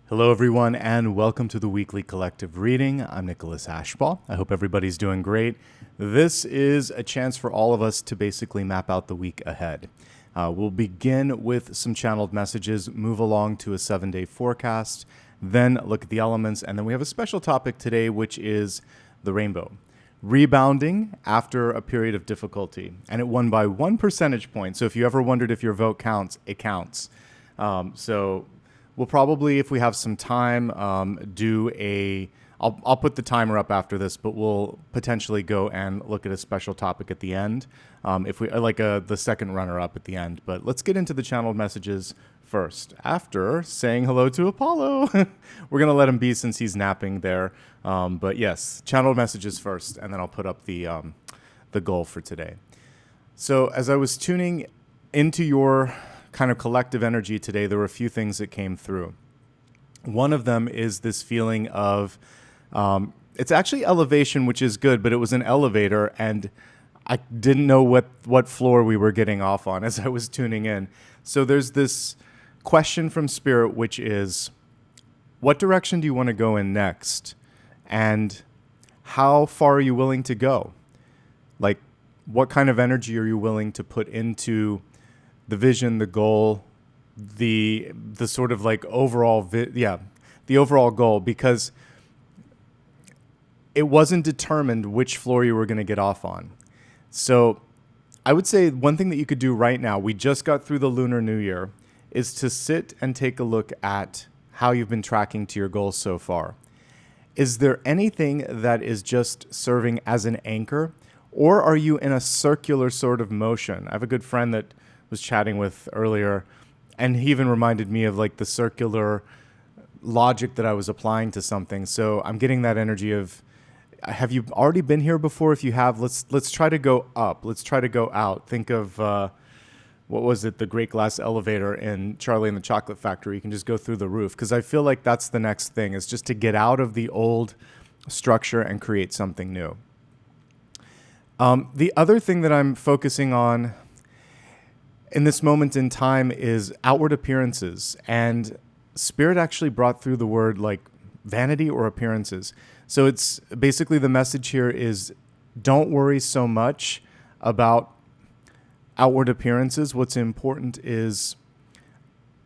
Hello, everyone, and welcome to the weekly collective reading. I'm Nicholas Ashbaugh. I hope everybody's doing great. This is a chance for all of us to basically map out the week ahead. We'll begin with some channeled messages, move along to a 7-day forecast, then look at the elements, and then we have a special topic today, which is the rainbow. Rebounding after a period of difficulty, and it won by 1 percentage point. So if you ever wondered if your vote counts, it counts. We'll probably, if we have some time, I'll put the timer up after this, but we'll potentially go and look at a special topic at the end. If we like the second runner-up at the end. But let's get into the channeled messages first. After saying hello to Apollo, we're gonna let him be since he's napping there. But yes, channeled messages first, and then I'll put up the goal for today. So as I was tuning into your kind of collective energy today, there were a few things that came through. One of them is this feeling of, it's actually elevation, which is good, but it was an elevator, and I didn't know what floor we were getting off on as I was tuning in. So there's this question from Spirit, which is, what direction do you want to go in next? And how far are you willing to go? Like, what kind of energy are you willing to put into the vision, the goal, the sort of like overall, the overall goal, because it wasn't determined which floor you were going to get off on. So I would say one thing that you could do right now, we just got through the Lunar New Year, is to sit and take a look at how you've been tracking to your goals so far. Is there anything that is just serving as an anchor, or are you in a circular sort of motion? I have a good friend that was chatting with earlier, and he even reminded me of like the circular logic that I was applying to something. So I'm getting that energy of, have you already been here before? If you have, let's try to go up. Let's try to go out. Think of what was it, the Great Glass Elevator in Charlie and the Chocolate Factory. You can just go through the roof, because I feel like that's the next thing, is just to get out of the old structure and create something new. The other thing that I'm focusing on in this moment in time is outward appearances, and Spirit actually brought through the word like vanity or appearances. So it's basically, the message here is, don't worry so much about outward appearances. What's important is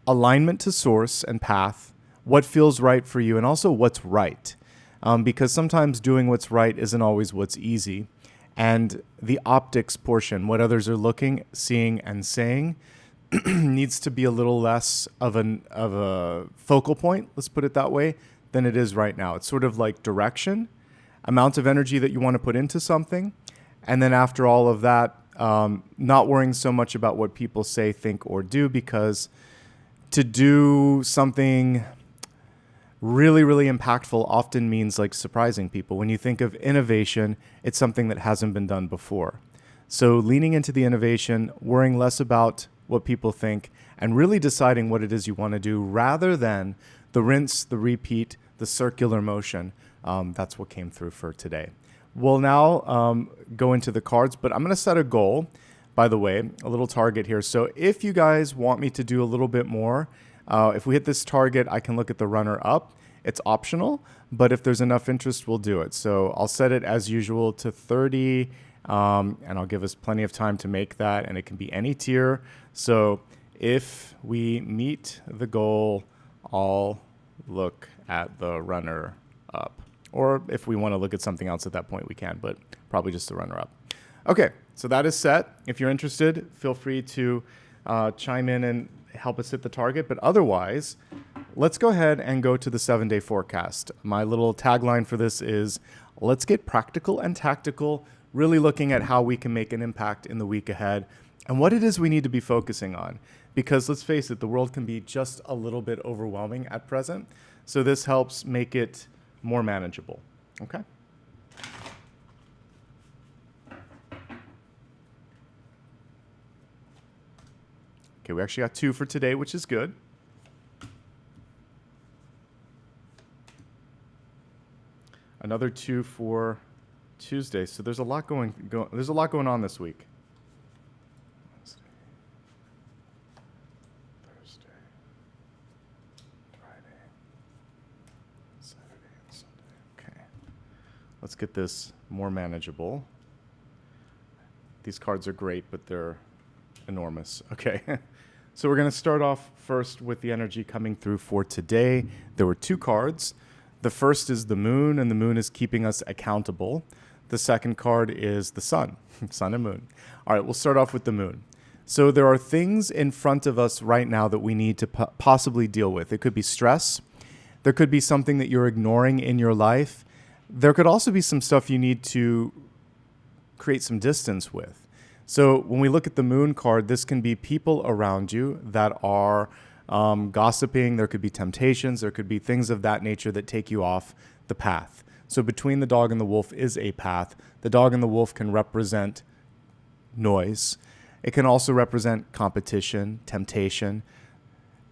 alignment to source and path, what feels right for you, and also what's right. Because sometimes doing what's right isn't always what's easy. And the optics portion, what others are looking, seeing, and saying, needs to be a little less of a focal point, let's put it that way, than it is right now. It's sort of like direction, amount of energy that you want to put into something, and then after all of that, not worrying so much about what people say, think, or do, because to do something really, really impactful often means like surprising people. When you think of innovation, it's something that hasn't been done before. So leaning into the innovation, worrying less about what people think, and really deciding what it is you want to do, rather than the rinse, the repeat, the circular motion. That's what came through for today. We'll now go into the cards, but I'm going to set a goal, by the way, a little target here. So if you guys want me to do a little bit more, if we hit this target, I can look at the runner-up. It's optional, but if there's enough interest, we'll do it. So I'll set it as usual to 30, and I'll give us plenty of time to make that, and it can be any tier. So if we meet the goal, I'll look at the runner-up. Or if we want to look at something else at that point, we can, but probably just the runner-up. Okay, so that is set. If you're interested, feel free to chime in and help us hit the target. But otherwise, let's go ahead and go to the 7-day forecast. My little tagline for this is, let's get practical and tactical, really looking at how we can make an impact in the week ahead and what it is we need to be focusing on. Because let's face it, the world can be just a little bit overwhelming at present. So this helps make it more manageable. Okay? Okay, we actually got 2 for today, which is good. Another 2 for Tuesday. So there's a lot going on this week. Wednesday, Thursday, Friday, let's get this more manageable. These cards are great, but they're enormous. Okay. So we're going to start off first with the energy coming through for today. There were 2 cards. The first is the moon, and the moon is keeping us accountable. The second card is the sun, sun and moon. All right, we'll start off with the moon. So there are things in front of us right now that we need to possibly deal with. It could be stress. There could be something that you're ignoring in your life. There could also be some stuff you need to create some distance with. So when we look at the moon card, this can be people around you that are gossiping. There could be temptations. There could be things of that nature that take you off the path. So between the dog and the wolf is a path. The dog and the wolf can represent noise. It can also represent competition, temptation.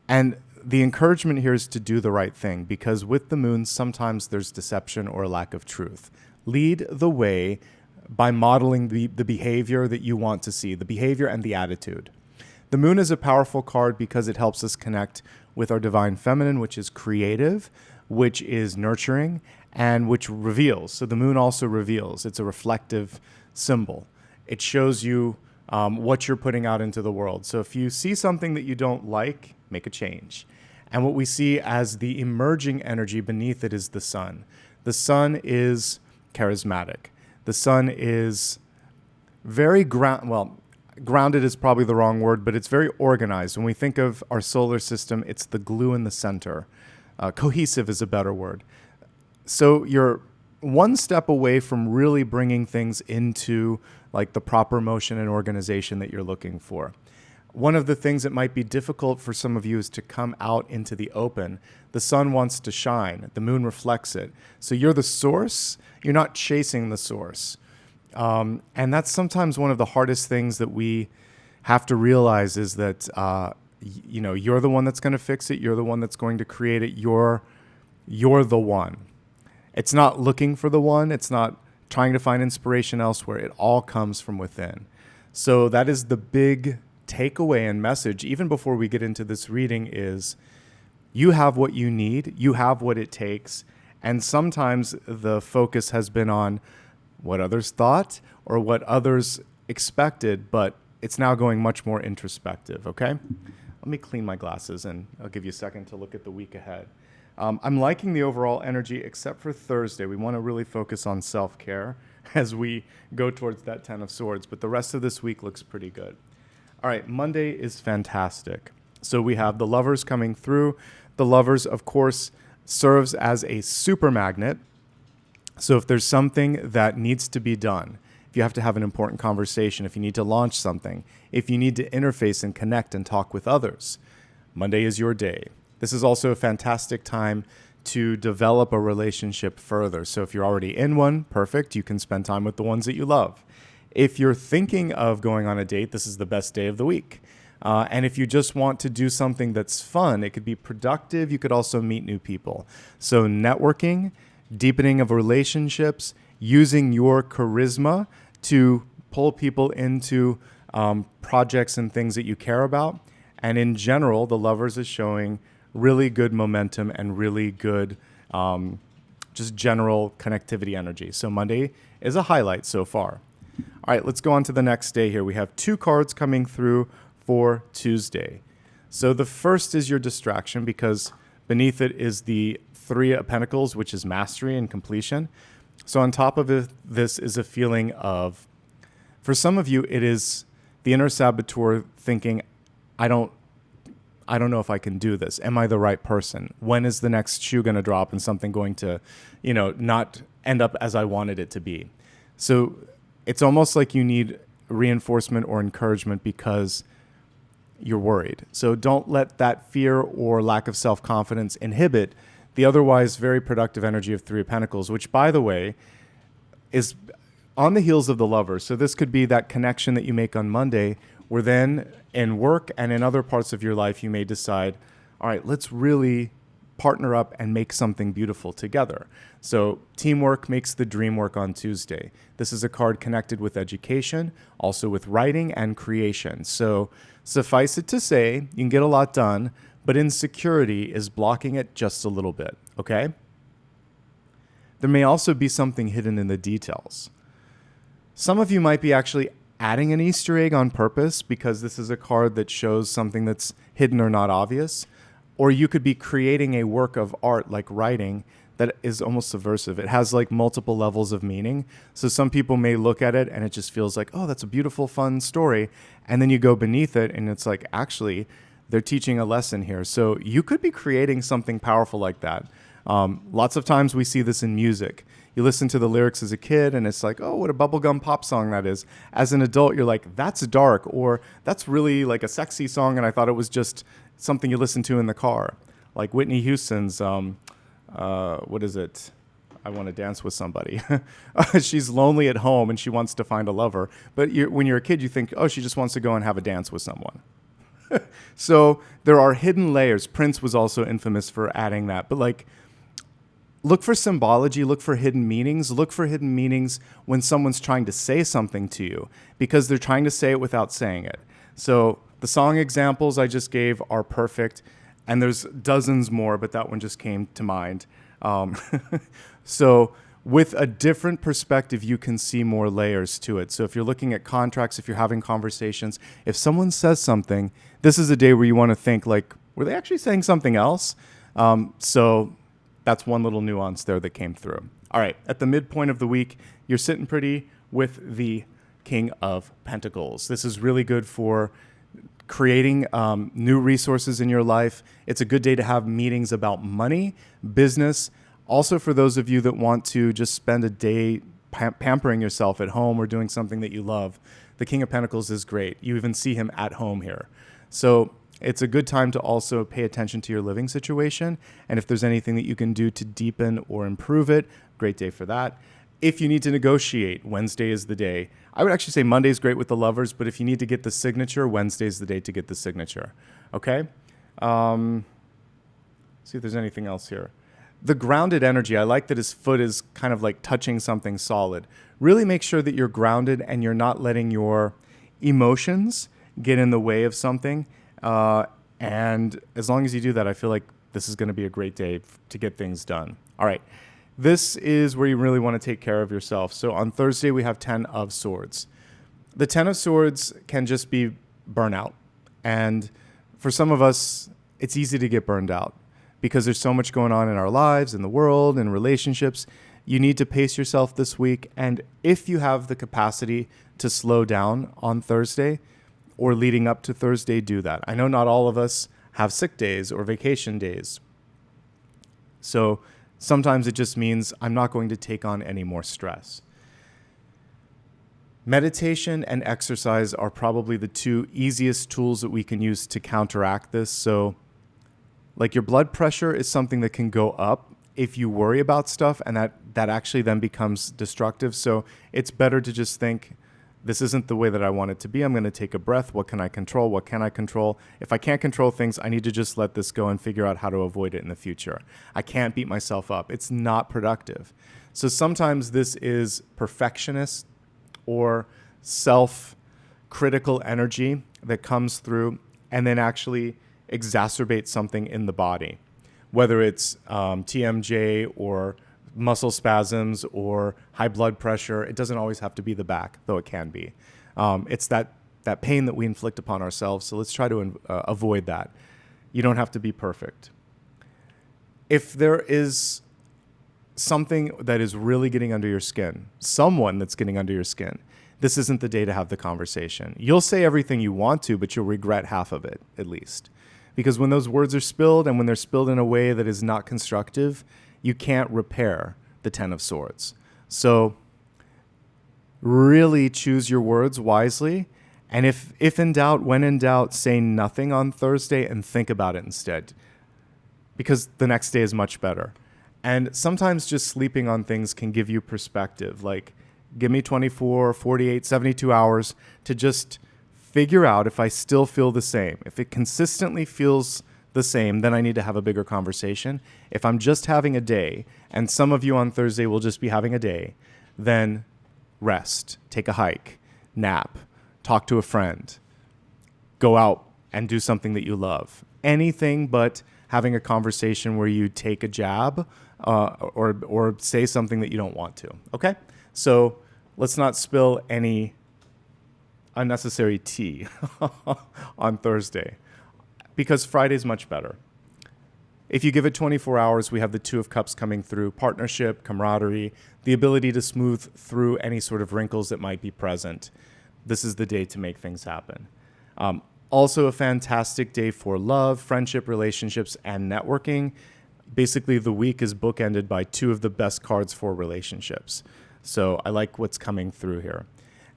And the encouragement here is to do the right thing, because with the moon, sometimes there's deception or a lack of truth. Lead the way by modeling the behavior that you want to see, the behavior and the attitude. The moon is a powerful card because it helps us connect with our divine feminine, which is creative, which is nurturing, and which reveals. So the moon also reveals. It's a reflective symbol. It shows you what you're putting out into the world. So if you see something that you don't like, make a change. And what we see as the emerging energy beneath it is the sun. The sun is charismatic. The sun is very grounded is probably the wrong word, but it's very organized. When we think of our solar system, it's the glue in the center. Cohesive is a better word. So you're one step away from really bringing things into like the proper motion and organization that you're looking for. One of the things that might be difficult for some of you is to come out into the open. The sun wants to shine. The moon reflects it. So you're the source. You're not chasing the source. And that's sometimes one of the hardest things that we have to realize is that, you're the one that's going to fix it. You're the one that's going to create it. You're the one. It's not looking for the one. It's not trying to find inspiration elsewhere. It all comes from within. So that is the big takeaway and message, even before we get into this reading, is you have what you need. You have what it takes. And sometimes the focus has been on what others thought or what others expected, but it's now going much more introspective, okay? Let me clean my glasses and I'll give you a second to look at the week ahead. I'm liking the overall energy, except for Thursday. We want to really focus on self-care as we go towards that 10 of Swords, but the rest of this week looks pretty good. All right, Monday is fantastic. So we have the Lovers coming through. The Lovers, of course, serves as a super magnet. So if there's something that needs to be done, if you have to have an important conversation, if you need to launch something, if you need to interface and connect and talk with others, Monday is your day. This is also a fantastic time to develop a relationship further. So if you're already in one, perfect. You can spend time with the ones that you love. If you're thinking of going on a date, this is the best day of the week. And if you just want to do something that's fun, it could be productive. You could also meet new people. So networking, deepening of relationships, using your charisma to pull people into projects and things that you care about. And in general, the Lovers is showing really good momentum and really good just general connectivity energy. So Monday is a highlight so far. All right, let's go on to the next day here. We have 2 cards coming through for Tuesday. So the first is your distraction, because beneath it is the 3 of Pentacles, which is mastery and completion. So on top of it, this is a feeling of, for some of you, it is the inner saboteur thinking, I don't know if I can do this. Am I the right person? When is the next shoe going to drop and something going to, not end up as I wanted it to be? So it's almost like you need reinforcement or encouragement because you're worried. So don't let that fear or lack of self-confidence inhibit the otherwise very productive energy of 3 of Pentacles, which, by the way, is on the heels of the Lovers. So this could be that connection that you make on Monday, where then in work and in other parts of your life, you may decide, all right, let's really partner up and make something beautiful together. So teamwork makes the dream work on Tuesday. This is a card connected with education, also with writing and creation. So suffice it to say, you can get a lot done, but insecurity is blocking it just a little bit, okay? there may also be something hidden in the details. Some of you might be actually adding an Easter egg on purpose because this is a card that shows something that's hidden or not obvious. Or you could be creating a work of art like writing that is almost subversive. It has like multiple levels of meaning. So some people may look at it and it just feels like, oh, that's a beautiful, fun story. And then you go beneath it and it's like, actually, they're teaching a lesson here. So you could be creating something powerful like that. Lots of times we see this in music. You listen to the lyrics as a kid and it's like, oh, what a bubblegum pop song that is. As an adult, you're like, that's dark, or that's really like a sexy song and I thought it was just something you listen to in the car. Like Whitney Houston's, what is it? I want to dance with somebody. She's lonely at home and she wants to find a lover. But when you're a kid, you think, oh, she just wants to go and have a dance with someone. So there are hidden layers. Prince was also infamous for adding that. But like, look for symbology, look for hidden meanings. Look for hidden meanings when someone's trying to say something to you because they're trying to say it without saying it. So the song examples I just gave are perfect. And there's dozens more, but that one just came to mind. So with a different perspective, you can see more layers to it. So if you're looking at contracts, if you're having conversations, if someone says something, this is a day where you want to think like, were they actually saying something else? So that's one little nuance there that came through. All right, at the midpoint of the week, you're sitting pretty with the King of Pentacles. This is really good for creating new resources in your life. It's a good day to have meetings about money, business. Also for those of you that want to just spend a day pampering yourself at home or doing something that you love, the King of Pentacles is great. You even see him at home here. So it's a good time to also pay attention to your living situation. And if there's anything that you can do to deepen or improve it, great day for that. If you need to negotiate, Wednesday is the day. I would actually say Monday's great with the lovers, but if you need to get the signature, Wednesday's the day to get the signature. Okay? See if there's anything else here. The grounded energy, I like that his foot is kind of like touching something solid. Really make sure that you're grounded and you're not letting your emotions get in the way of something. And as long as you do that, I feel like this is going to be a great day to get things done. All right. This is where you really want to take care of yourself. So on Thursday, we have 10 of Swords. The 10 of Swords can just be burnout. And for some of us, it's easy to get burned out because there's so much going on in our lives, in the world, in relationships. You need to pace yourself this week. And if you have the capacity to slow down on Thursday or leading up to Thursday, do that. I know not all of us have sick days or vacation days. So sometimes it just means I'm not going to take on any more stress. Meditation and exercise are probably the two easiest tools that we can use to counteract this. So like your blood pressure is something that can go up if you worry about stuff, and that actually then becomes destructive. So it's better to just think, this isn't the way that I want it to be. I'm going to take a breath. What can I control? What can I control? If I can't control things, I need to just let this go and figure out how to avoid it in the future. I can't beat myself up. It's not productive. So sometimes this is perfectionist or self-critical energy that comes through and then actually exacerbates something in the body, whether it's TMJ or muscle spasms or high blood pressure. It doesn't always have to be the back, though it can be. It's that pain that we inflict upon ourselves. So let's try to avoid that. You don't have to be perfect. If there is something that is really getting under your skin, someone that's getting under your skin, this isn't the day to have the conversation. You'll say everything you want to, but you'll regret half of it, at least. Because when those words are spilled, and when they're spilled in a way that is not constructive, you can't repair the 10 of Swords. So really choose your words wisely. And if in doubt, when in doubt, say nothing on Thursday and think about it instead. Because the next day is much better. And sometimes just sleeping on things can give you perspective. Like, give me 24, 48, 72 hours to just figure out if I still feel the same. If it consistently feels the same, then I need to have a bigger conversation. If I'm just having a day, and some of you on Thursday will just be having a day, then rest, take a hike, nap, talk to a friend, go out and do something that you love. Anything but having a conversation where you take a jab or say something that you don't want to. Okay? So let's not spill any unnecessary tea on Thursday, because Friday's much better. If you give it 24 hours, we have the Two of Cups coming through: partnership, camaraderie, the ability to smooth through any sort of wrinkles that might be present. This is the day to make things happen. Also a fantastic day for love, friendship, relationships, and networking. Basically, the week is bookended by two of the best cards for relationships. So I like what's coming through here.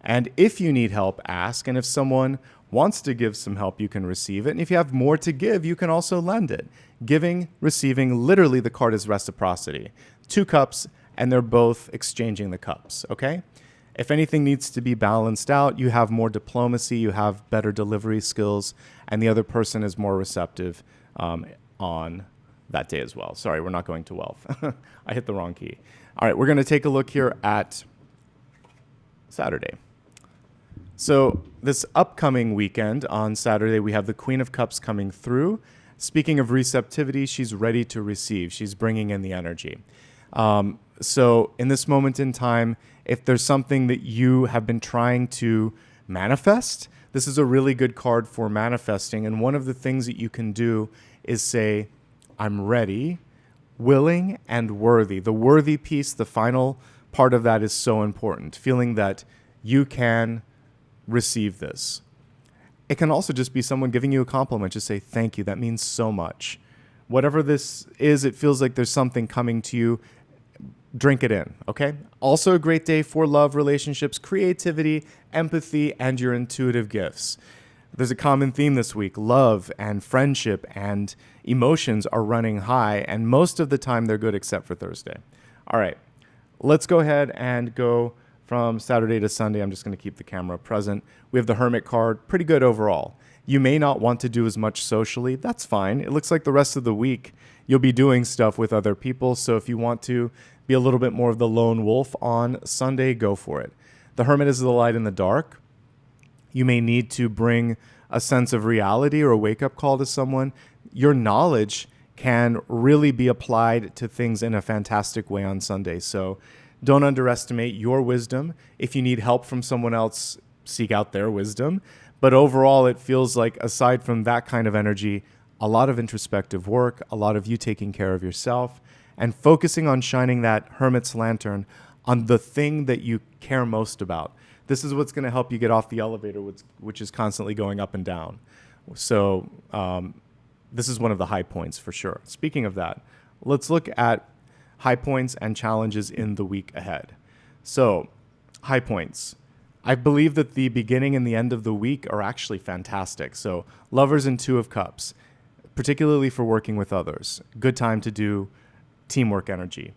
And if you need help, ask. And if someone wants to give some help, you can receive it. And if you have more to give, you can also lend it. Giving, receiving, literally the card is reciprocity. Two cups, and they're both exchanging the cups, okay? If anything needs to be balanced out, you have more diplomacy, you have better delivery skills, and the other person is more receptive on that day as well. Sorry, we're not going to wealth. I hit the wrong key. All right, we're going to take a look here at Saturday. So this upcoming weekend on Saturday, we have the Queen of Cups coming through. Speaking of receptivity, she's ready to receive. She's bringing in the energy. So in this moment in time, if there's something that you have been trying to manifest, this is a really good card for manifesting. And one of the things that you can do is say, I'm ready, willing, and worthy. The worthy piece, the final part of that, is so important. Feeling that you can receive this. It can also just be someone giving you a compliment. Just say, thank you. That means so much. Whatever this is, it feels like there's something coming to you. Drink it in, okay? Also a great day for love, relationships, creativity, empathy, and your intuitive gifts. There's a common theme this week. Love and friendship and emotions are running high, and most of the time they're good except for Thursday. All right, let's go ahead and go from Saturday to Sunday. I'm just going to keep the camera present. We have the Hermit card, pretty good overall. You may not want to do as much socially. That's fine. It looks like the rest of the week you'll be doing stuff with other people. So if you want to be a little bit more of the lone wolf on Sunday, go for it. The Hermit is the light in the dark. You may need to bring a sense of reality or a wake-up call to someone. Your knowledge can really be applied to things in a fantastic way on Sunday. So don't underestimate your wisdom. If you need help from someone else, seek out their wisdom. But overall, it feels like, aside from that kind of energy, a lot of introspective work, a lot of you taking care of yourself, and focusing on shining that Hermit's lantern on the thing that you care most about. This is what's going to help you get off the elevator, which is constantly going up and down. So this is one of the high points for sure. Speaking of that, let's look at high points and challenges in the week ahead. So high points. I believe that the beginning and the end of the week are actually fantastic. So Lovers and Two of Cups, particularly for working with others. Good time to do teamwork energy.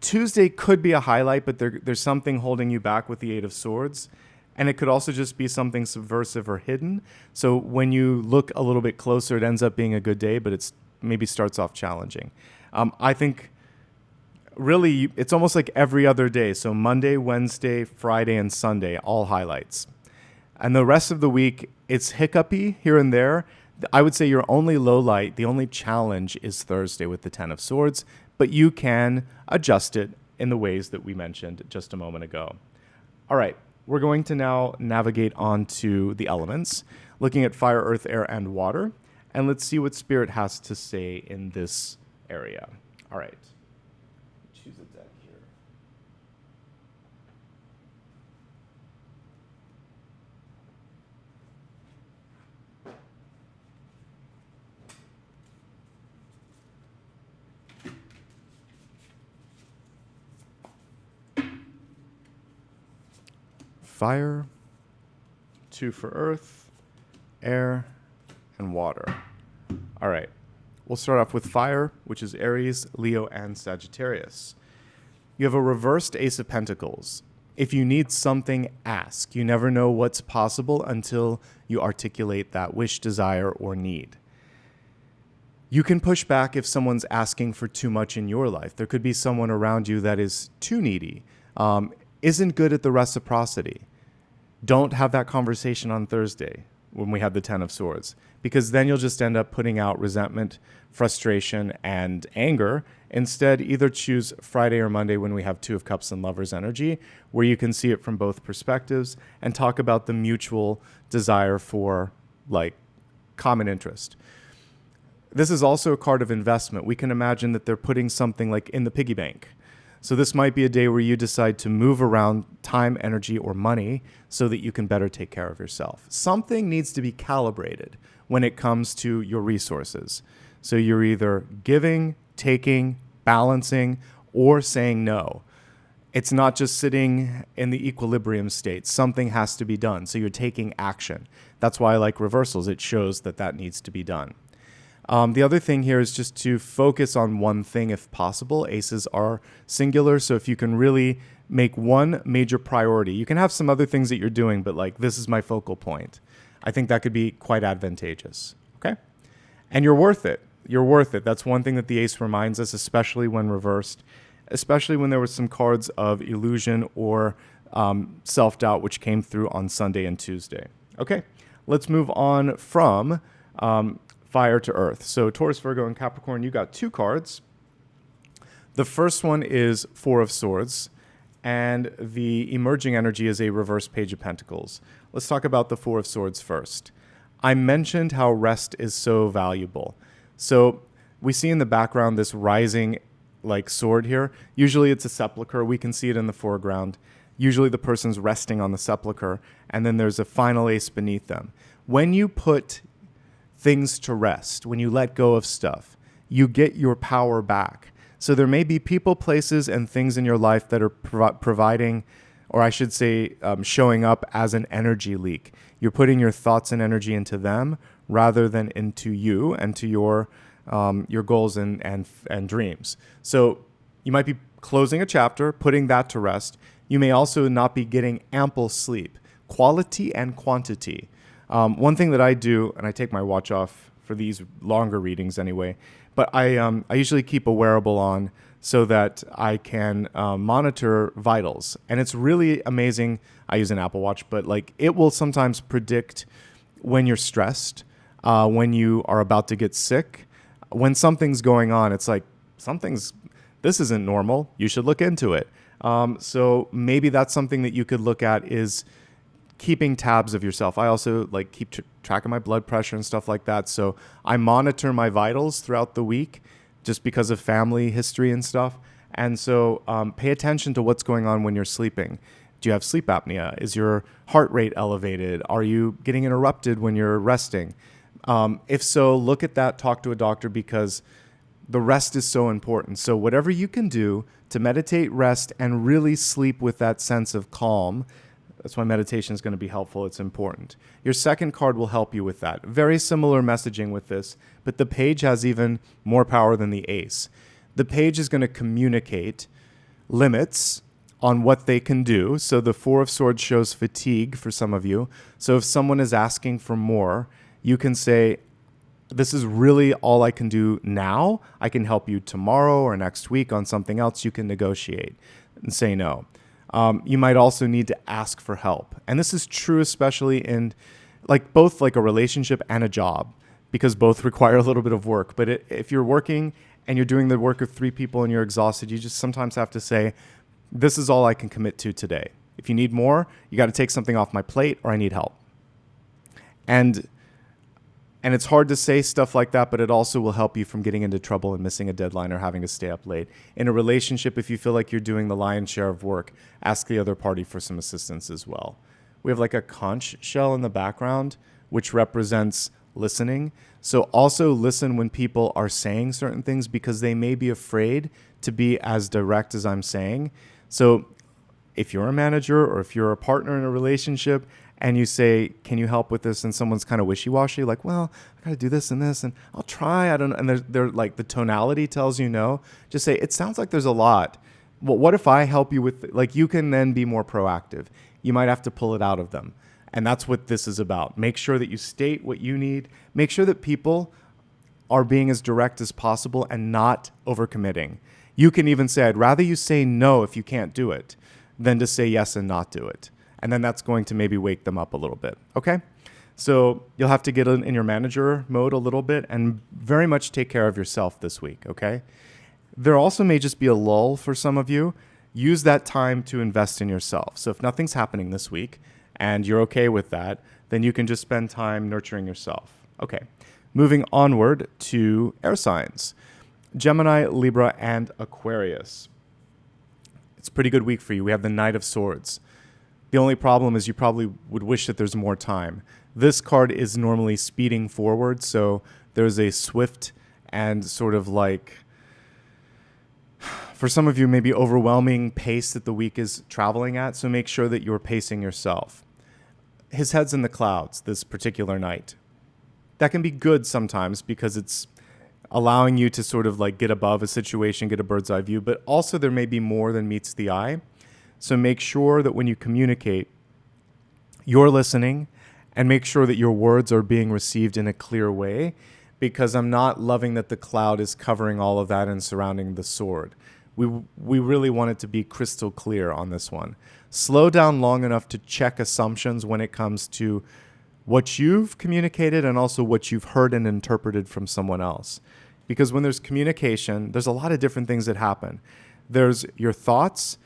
Tuesday could be a highlight, but there's something holding you back with the Eight of Swords. And it could also just be something subversive or hidden. So when you look a little bit closer, it ends up being a good day, but it's maybe starts off challenging. I think really it's almost like every other day. So Monday, Wednesday, Friday, and Sunday, all highlights. And the rest of the week, it's hiccupy here and there. I would say your only low light, the only challenge is Thursday with the Ten of Swords, but you can adjust it in the ways that we mentioned just a moment ago. All right, we're going to now navigate onto the elements, looking at fire, earth, air, and water. And let's see what Spirit has to say in this area. All right. Choose a deck here. Fire, 2 for earth, air, and water. All right. We'll start off with fire, which is Aries, Leo, and Sagittarius. You have a reversed Ace of Pentacles. If you need something, ask. You never know what's possible until you articulate that wish, desire, or need. You can push back if someone's asking for too much in your life. There could be someone around you that is too needy, isn't good at the reciprocity. Don't have that conversation on Thursday. when we have the Ten of Swords, because then you'll just end up putting out resentment, frustration, and anger. Instead, either choose Friday or Monday when we have Two of Cups and Lovers energy, where you can see it from both perspectives and talk about the mutual desire for like common interest. This is also a card of investment. We can imagine that they're putting something like in the piggy bank. So this might be a day where you decide to move around time, energy, or money so that you can better take care of yourself. Something needs to be calibrated when it comes to your resources. So you're either giving, taking, balancing, or saying no. It's not just sitting in the equilibrium state. Something has to be done. So you're taking action. That's why I like reversals. It shows that that needs to be done. The other thing here is just to focus on one thing if possible. Aces are singular, so if you can really make one major priority, you can have some other things that you're doing, but like, this is my focal point. I think that could be quite advantageous, okay? And you're worth it. You're worth it. That's one thing that the ace reminds us, especially when reversed, especially when there were some cards of illusion or self-doubt, which came through on Sunday and Tuesday. Okay, let's move on from fire to earth. So Taurus, Virgo, and Capricorn, you got two cards. The first one is Four of Swords, and the emerging energy is a reverse Page of Pentacles. Let's talk about the Four of Swords first. I mentioned how rest is so valuable. So we see in the background this rising like sword here. Usually it's a sepulcher. We can see it in the foreground. Usually the person's resting on the sepulcher, and then there's a final ace beneath them. When you put things to rest, when you let go of stuff, you get your power back. So there may be people, places, and things in your life that are providing, or I should say, showing up as an energy leak. You're putting your thoughts and energy into them rather than into you and to your goals and dreams. So you might be closing a chapter, putting that to rest. You may also not be getting ample sleep, quality and quantity. One thing that I do, and I take my watch off for these longer readings anyway, but I usually keep a wearable on so that I can monitor vitals. And it's really amazing. I use an Apple Watch, but like it will sometimes predict when you're stressed, when you are about to get sick, when something's going on. It's like, this isn't normal. You should look into it. So maybe that's something that you could look at, is keeping tabs of yourself. I also like keep track of my blood pressure and stuff like that. So I monitor my vitals throughout the week just because of family history and stuff. And so pay attention to what's going on when you're sleeping. Do you have sleep apnea? Is your heart rate elevated? Are you getting interrupted when you're resting? If so, look at that, talk to a doctor, because the rest is so important. So whatever you can do to meditate, rest, and really sleep with that sense of calm, that's why meditation is going to be helpful. It's important. Your second card will help you with that. Very similar messaging with this, but the page has even more power than the ace. The page is going to communicate limits on what they can do. So the Four of Swords shows fatigue for some of you. So if someone is asking for more, you can say, this is really all I can do now. I can help you tomorrow or next week on something else. You can negotiate and say no. You might also need to ask for help. And this is true especially in like both like a relationship and a job, because both require a little bit of work. But if you're working and you're doing the work of three people and you're exhausted, you just sometimes have to say, this is all I can commit to today. If you need more, you got to take something off my plate, or I need help. And it's hard to say stuff like that, but it also will help you from getting into trouble and missing a deadline or having to stay up late. In a relationship, if you feel like you're doing the lion's share of work, ask the other party for some assistance as well. We have like a conch shell in the background, which represents listening. So also listen when people are saying certain things, because they may be afraid to be as direct as I'm saying. So if you're a manager or if you're a partner in a relationship and you say, can you help with this? And someone's kind of wishy-washy, like, well, I got to do this and this, and I'll try. I don't know. And they're like, the tonality tells you no. Just say, it sounds like there's a lot. Well, what if I help you with, like, you can then be more proactive. You might have to pull it out of them. And that's what this is about. Make sure that you state what you need. Make sure that people are being as direct as possible and not overcommitting. You can even say, I'd rather you say no if you can't do it than to say yes and not do it. And then that's going to maybe wake them up a little bit. Okay? So you'll have to get in your manager mode a little bit and very much take care of yourself this week, okay? There also may just be a lull for some of you. Use that time to invest in yourself. So if nothing's happening this week and you're okay with that, then you can just spend time nurturing yourself. Okay, moving onward to air signs. Gemini, Libra, and Aquarius. It's a pretty good week for you. We have the Knight of Swords. The only problem is you probably would wish that there's more time. This card is normally speeding forward, so there's a swift and sort of like, for some of you, maybe overwhelming pace that the week is traveling at, so make sure that you're pacing yourself. His head's in the clouds this particular night. That can be good sometimes because it's allowing you to sort of like get above a situation, get a bird's eye view, but also there may be more than meets the eye. So make sure that when you communicate, you're listening and make sure that your words are being received in a clear way, because I'm not loving that the cloud is covering all of that and surrounding the sword. We really want it to be crystal clear on this one. Slow down long enough to check assumptions when it comes to what you've communicated and also what you've heard and interpreted from someone else. Because when there's communication, there's a lot of different things that happen. There's your thoughts,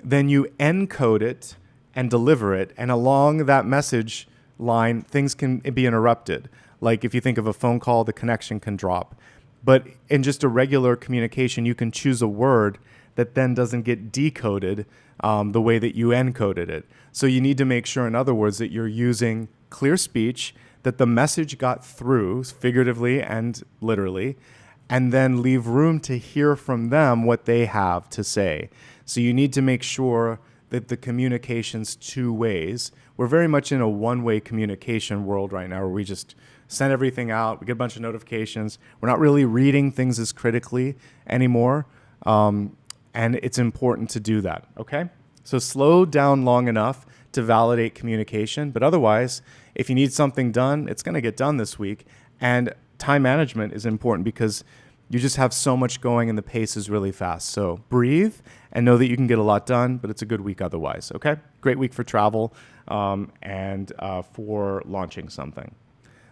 then you encode it and deliver it, and along that message line, things can be interrupted. Like if you think of a phone call, the connection can drop. But in just a regular communication, you can choose a word that then doesn't get decoded the way that you encoded it. So you need to make sure, in other words, that you're using clear speech, that the message got through, figuratively and literally, and then leave room to hear from them what they have to say. So you need to make sure that the communication's two ways. We're very much in a one-way communication world right now, where we just send everything out, we get a bunch of notifications. We're not really reading things as critically anymore, and it's important to do that, okay? So slow down long enough to validate communication, but otherwise, if you need something done, it's going to get done this week. And time management is important because you just have so much going and the pace is really fast. So breathe and know that you can get a lot done, but it's a good week otherwise, okay? Great week for travel and for launching something.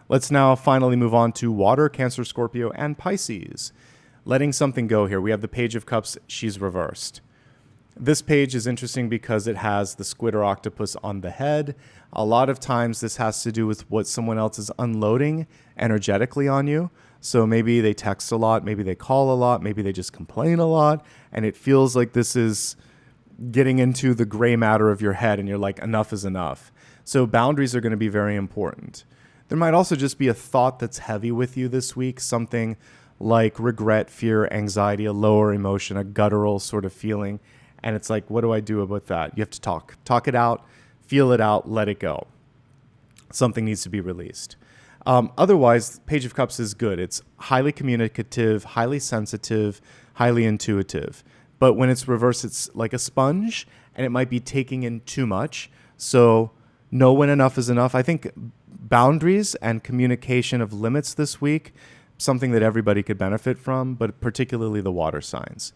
Let's now finally move on to water, Cancer, Scorpio, and Pisces. Letting something go here. We have the Page of Cups. She's reversed. This page is interesting because it has the squid or octopus on the head. A lot of times this has to do with what someone else is unloading energetically on you. So maybe they text a lot, maybe they call a lot, maybe they just complain a lot, and it feels like this is getting into the gray matter of your head and you're like, enough is enough. So boundaries are going to be very important. There might also just be a thought that's heavy with you this week, something like regret, fear, anxiety, a lower emotion, a guttural sort of feeling. And it's like, what do I do about that? You have to talk it out, feel it out, let it go. Something needs to be released. Otherwise, Page of Cups is good. It's highly communicative, highly sensitive, highly intuitive. But when it's reversed, it's like a sponge, and it might be taking in too much. So know when enough is enough. I think boundaries and communication of limits this week, something that everybody could benefit from, but particularly the water signs.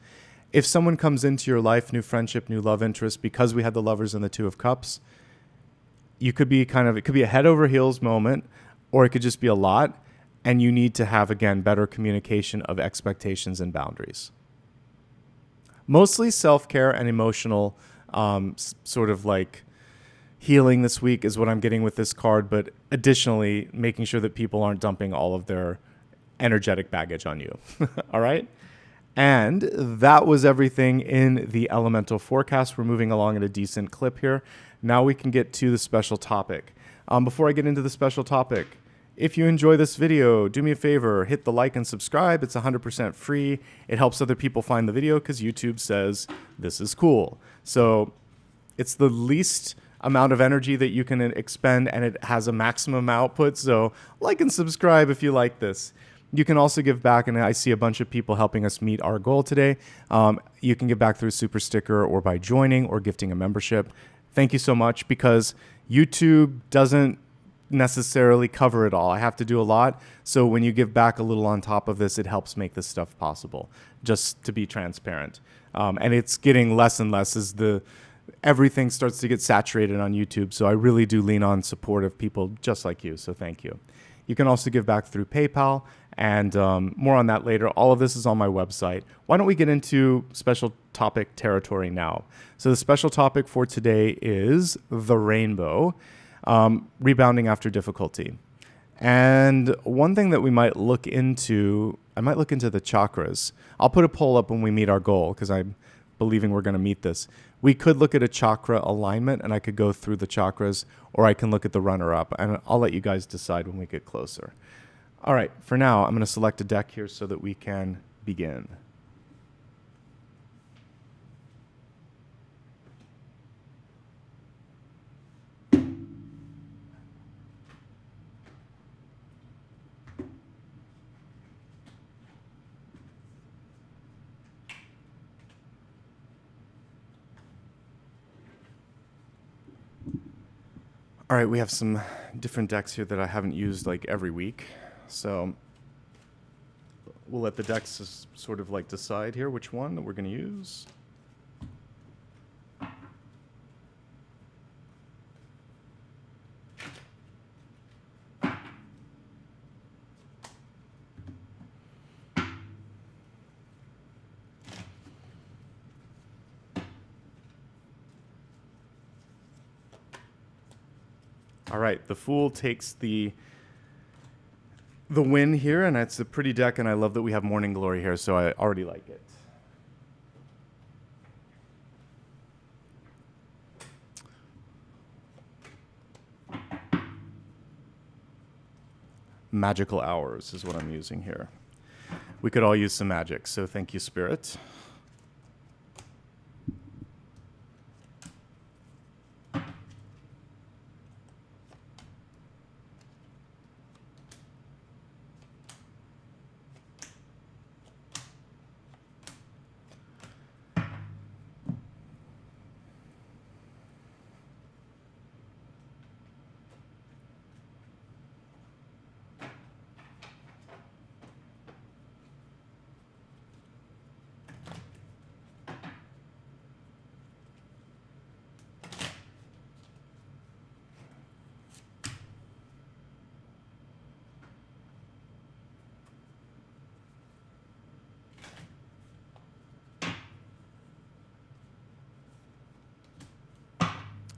If someone comes into your life, new friendship, new love interest, because we had the Lovers and the Two of Cups, you could be it could be a head over heels moment, or it could just be a lot, and you need to have, again, better communication of expectations and boundaries. Mostly self-care and emotional sort of like healing this week is what I'm getting with this card, but additionally, making sure that people aren't dumping all of their energetic baggage on you. All right? And that was everything in the elemental forecast. We're moving along at a decent clip here. Now we can get to the special topic. Before I get into the special topic, if you enjoy this video, do me a favor, hit the like and subscribe. It's 100% free. It helps other people find the video because YouTube says this is cool. So it's the least amount of energy that you can expend, and it has a maximum output. So like and subscribe if you like this. You can also give back, and I see a bunch of people helping us meet our goal today. You can give back through a super sticker or by joining or gifting a membership. Thank you so much, because YouTube doesn't necessarily cover it all. I have to do a lot. So when you give back a little on top of this, it helps make this stuff possible, just to be transparent. And it's getting less and less as the everything starts to get saturated on YouTube. So I really do lean on support of people just like you. So thank you. You can also give back through PayPal, and more on that later. All of this is on my website. Why don't we get into special topic territory now? So the special topic for today is the rainbow, rebounding after difficulty. And one thing that we might look into, I might look into the chakras. I'll put a poll up when we meet our goal, because I'm believing we're going to meet this. We could look at a chakra alignment, and I could go through the chakras, or I can look at the runner-up, and I'll let you guys decide when we get closer. All right, for now, I'm going to select a deck here so that we can begin. All right, we have some different decks here that I haven't used like every week. So we'll let the decks sort of like decide here which one that we're going to use. All right, the Fool takes the win here, and it's a pretty deck, and I love that we have Morning Glory here, so I already like it. Magical Hours is what I'm using here. We could all use some magic, so thank you, Spirit.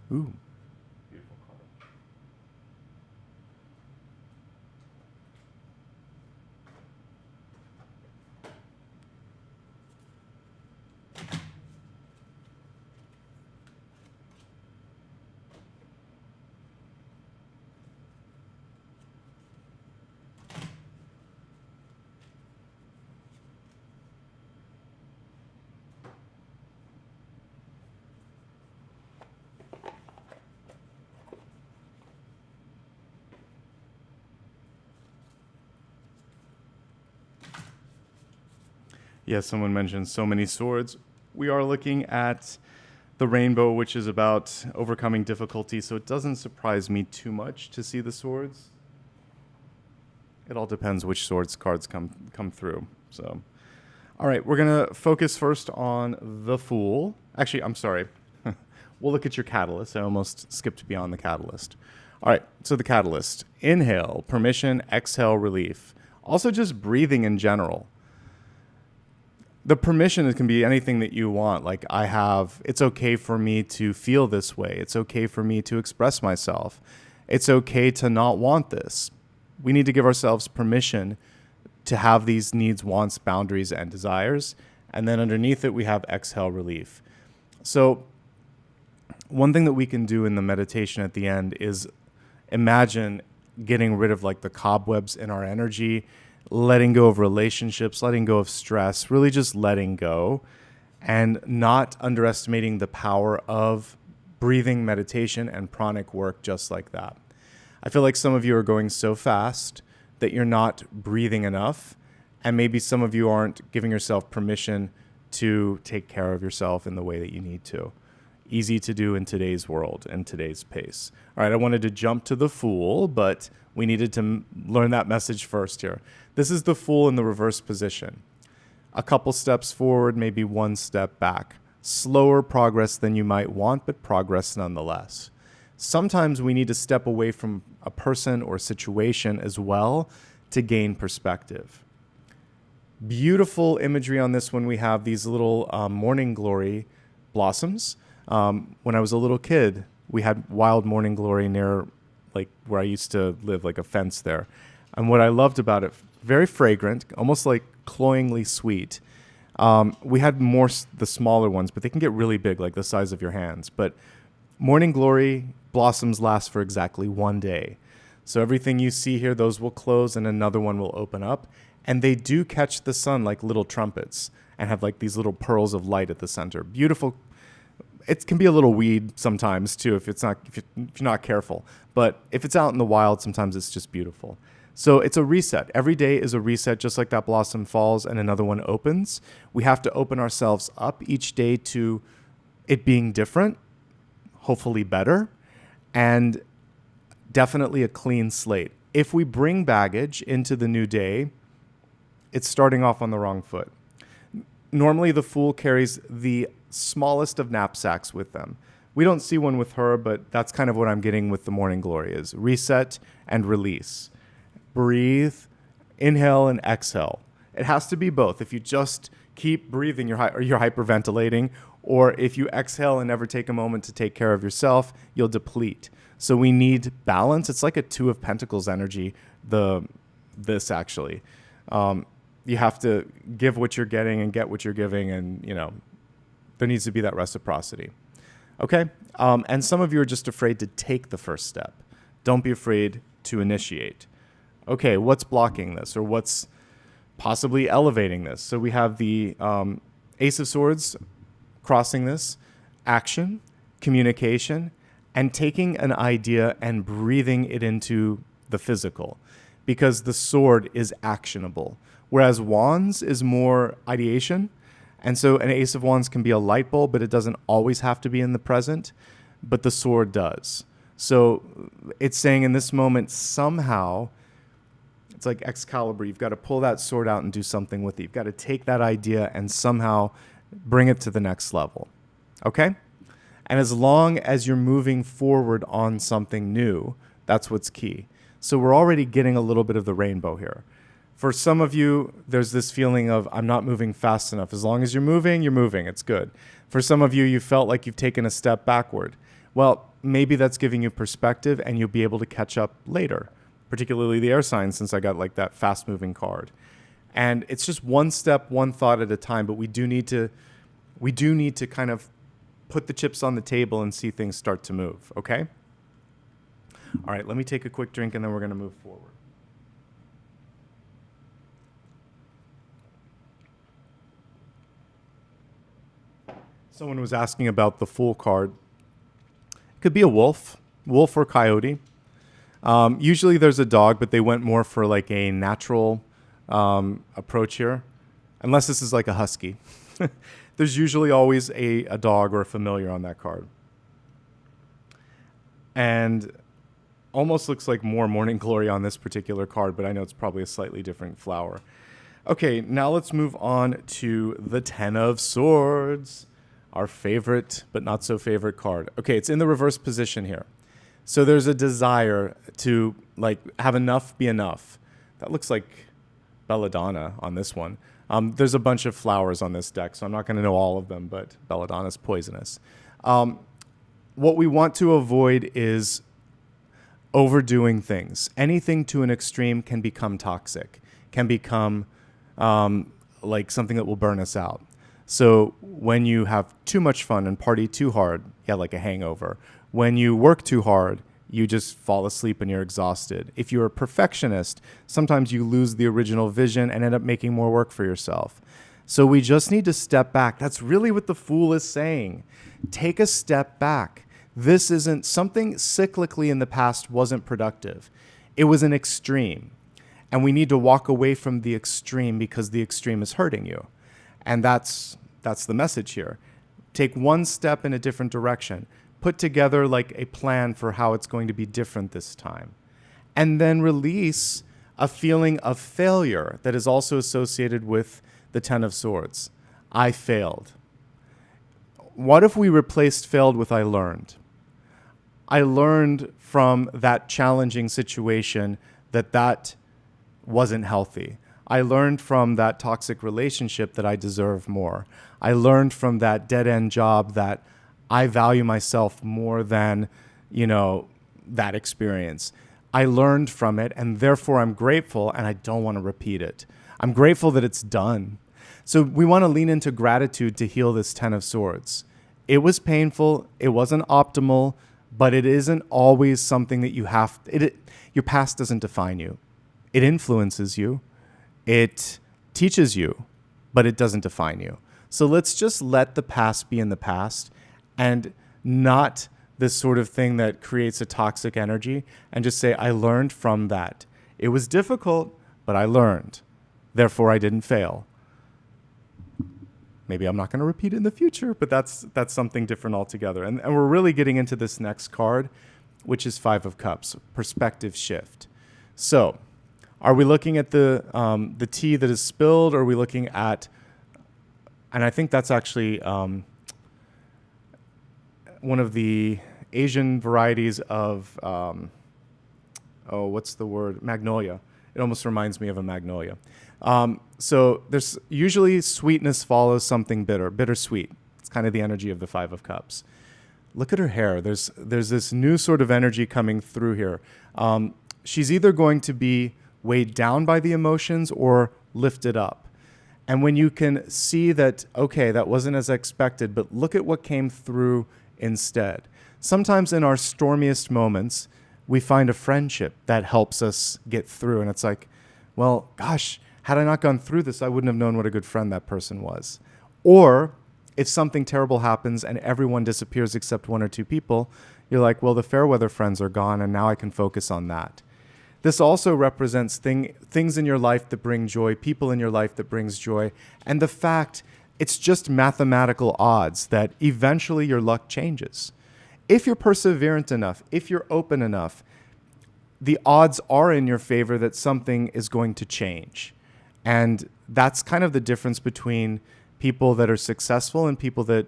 Ooh. Beautiful color. Yeah, someone mentioned so many swords. We are looking at the rainbow, which is about overcoming difficulty, so it doesn't surprise me too much to see the swords. It all depends which swords cards come through. So, all right, we're going to focus first on the Fool. Actually, I'm sorry. We'll look at your catalyst. I almost skipped beyond the catalyst. All right, so the catalyst. Inhale, permission, exhale, relief. Also just breathing in general. The permission can be anything that you want. Like it's okay for me to feel this way. It's okay for me to express myself. It's okay to not want this. We need to give ourselves permission to have these needs, wants, boundaries, and desires. And then underneath it, we have exhale, relief. So one thing that we can do in the meditation at the end is imagine getting rid of like the cobwebs in our energy, letting go of relationships, letting go of stress, really just letting go and not underestimating the power of breathing, meditation, and pranic work just like that. I feel like some of you are going so fast that you're not breathing enough, and maybe some of you aren't giving yourself permission to take care of yourself in the way that you need to. Easy to do in today's world and today's pace. All right, I wanted to jump to the Fool, but we needed to learn that message first here. This is the Fool in the reverse position. A couple steps forward, maybe one step back. slower progress than you might want, but progress nonetheless. Sometimes we need to step away from a person or situation as well to gain perspective. Beautiful imagery on this one. We have these little morning glory blossoms. When I was a little kid, we had wild morning glory near like where I used to live, like a fence there. And what I loved about it, very fragrant, almost like cloyingly sweet. We had more the smaller ones, but they can get really big, like the size of your hands. But morning glory blossoms last for exactly 1 day. So everything you see here, those will close and another one will open up. And they do catch the sun like little trumpets and have like these little pearls of light at the center. Beautiful. It can be a little weed sometimes too if you're not careful. But if it's out in the wild, sometimes it's just beautiful. So it's a reset. Every day is a reset, just like that blossom falls and another one opens. We have to open ourselves up each day to it being different, hopefully better, and definitely a clean slate. If we bring baggage into the new day, it's starting off on the wrong foot. Normally, the Fool carries the smallest of knapsacks with them. We don't see one with her, but that's kind of what I'm getting with the morning glory is reset and release. Breathe, inhale, and exhale. It has to be both. If you just keep breathing, you're hyperventilating, or if you exhale and never take a moment to take care of yourself, you'll deplete. So we need balance. It's like a Two of Pentacles energy, this actually. You have to give what you're getting and get what you're giving, and there needs to be that reciprocity. Okay? And some of you are just afraid to take the first step. Don't be afraid to initiate. Okay, what's blocking this, or what's possibly elevating this? So we have the Ace of Swords crossing this, action, communication, and taking an idea and breathing it into the physical, because the sword is actionable, whereas Wands is more ideation. And so an Ace of Wands can be a light bulb, but it doesn't always have to be in the present, but the sword does. So it's saying in this moment, somehow, it's like Excalibur, you've got to pull that sword out and do something with it. You've got to take that idea and somehow bring it to the next level. Okay? And as long as you're moving forward on something new, that's what's key. So we're already getting a little bit of the rainbow here. For some of you, there's this feeling of, I'm not moving fast enough. As long as you're moving, it's good. For some of you, you felt like you've taken a step backward. Well, maybe that's giving you perspective and you'll be able to catch up later, particularly the air signs, since I got like that fast-moving card. And it's just one step, one thought at a time, but we do need to kind of put the chips on the table and see things start to move, okay? All right, let me take a quick drink and then we're going to move forward. Someone was asking about the Fool card. It could be a wolf or coyote. Usually there's a dog, but they went more for like a natural approach here, unless this is like a husky. There's usually always a dog or a familiar on that card. And almost looks like more morning glory on this particular card, but I know it's probably a slightly different flower. Okay, now let's move on to the Ten of Swords, our favorite but not so favorite card. Okay, it's in the reverse position here. So there's a desire to like have enough be enough. That looks like belladonna on this one. There's a bunch of flowers on this deck, so I'm not going to know all of them, but belladonna's poisonous. What we want to avoid is overdoing things. Anything to an extreme can become toxic, can become like something that will burn us out. So when you have too much fun and party too hard, you have like a hangover. When you work too hard, you just fall asleep and you're exhausted. If you're a perfectionist, sometimes you lose the original vision and end up making more work for yourself. So we just need to step back. That's really what the Fool is saying. Take a step back. This isn't something cyclically in the past wasn't productive. It was an extreme. And we need to walk away from the extreme because the extreme is hurting you. And that's the message here. Take one step in a different direction. Put together like a plan for how it's going to be different this time. And then release a feeling of failure that is also associated with the Ten of Swords. I failed. what if we replaced failed with I learned? I learned from that challenging situation that wasn't healthy. I learned from that toxic relationship that I deserve more. I learned from that dead-end job that I value myself more than, that experience. I learned from it, and therefore I'm grateful, and I don't want to repeat it. I'm grateful that it's done. So we want to lean into gratitude to heal this Ten of Swords. It was painful. It wasn't optimal, but it isn't always something that you have. Your past doesn't define you. It influences you. It teaches you, but it doesn't define you. So let's just let the past be in the past and not this sort of thing that creates a toxic energy, and just say, I learned from that. It was difficult, but I learned. Therefore, I didn't fail. Maybe I'm not going to repeat it in the future, but that's something different altogether. And we're really getting into this next card, which is Five of Cups, perspective shift. So are we looking at the tea that is spilled, or are we looking at, and I think that's actually one of the Asian varieties of, what's the word? Magnolia. It almost reminds me of a magnolia. So there's usually sweetness follows something bitter, bittersweet. It's kind of the energy of the Five of Cups. Look at her hair. There's this new sort of energy coming through here. She's either going to be weighed down by the emotions or lifted up. And when you can see that, okay, that wasn't as expected, but look at what came through instead. Sometimes in our stormiest moments, we find a friendship that helps us get through. And it's like, well, gosh, had I not gone through this, I wouldn't have known what a good friend that person was. Or if something terrible happens and everyone disappears except one or two people, you're like, well, the fair weather friends are gone, and now I can focus on that. This also represents things in your life that bring joy, people in your life that brings joy, and the fact it's just mathematical odds that eventually your luck changes. If you're perseverant enough, if you're open enough, the odds are in your favor that something is going to change. And that's kind of the difference between people that are successful and people that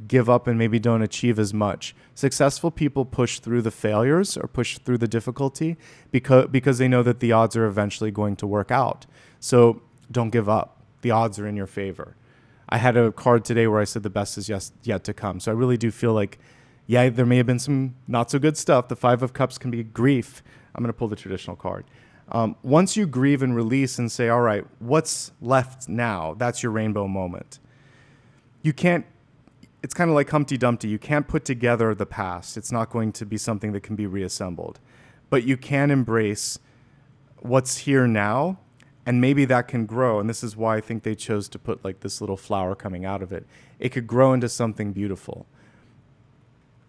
give up and maybe don't achieve as much. Successful people push through the failures or push through the difficulty because they know that the odds are eventually going to work out. So don't give up. The odds are in your favor. I had a card today where I said the best is yet to come. So I really do feel like, yeah, there may have been some not so good stuff. The Five of Cups can be grief. I'm going to pull the traditional card. Once you grieve and release and say, all right, what's left now? That's your rainbow moment. You can't, it's kind of like Humpty Dumpty. You can't put together the past. It's not going to be something that can be reassembled. But you can embrace what's here now, and maybe that can grow. And this is why I think they chose to put like this little flower coming out of it. It could grow into something beautiful.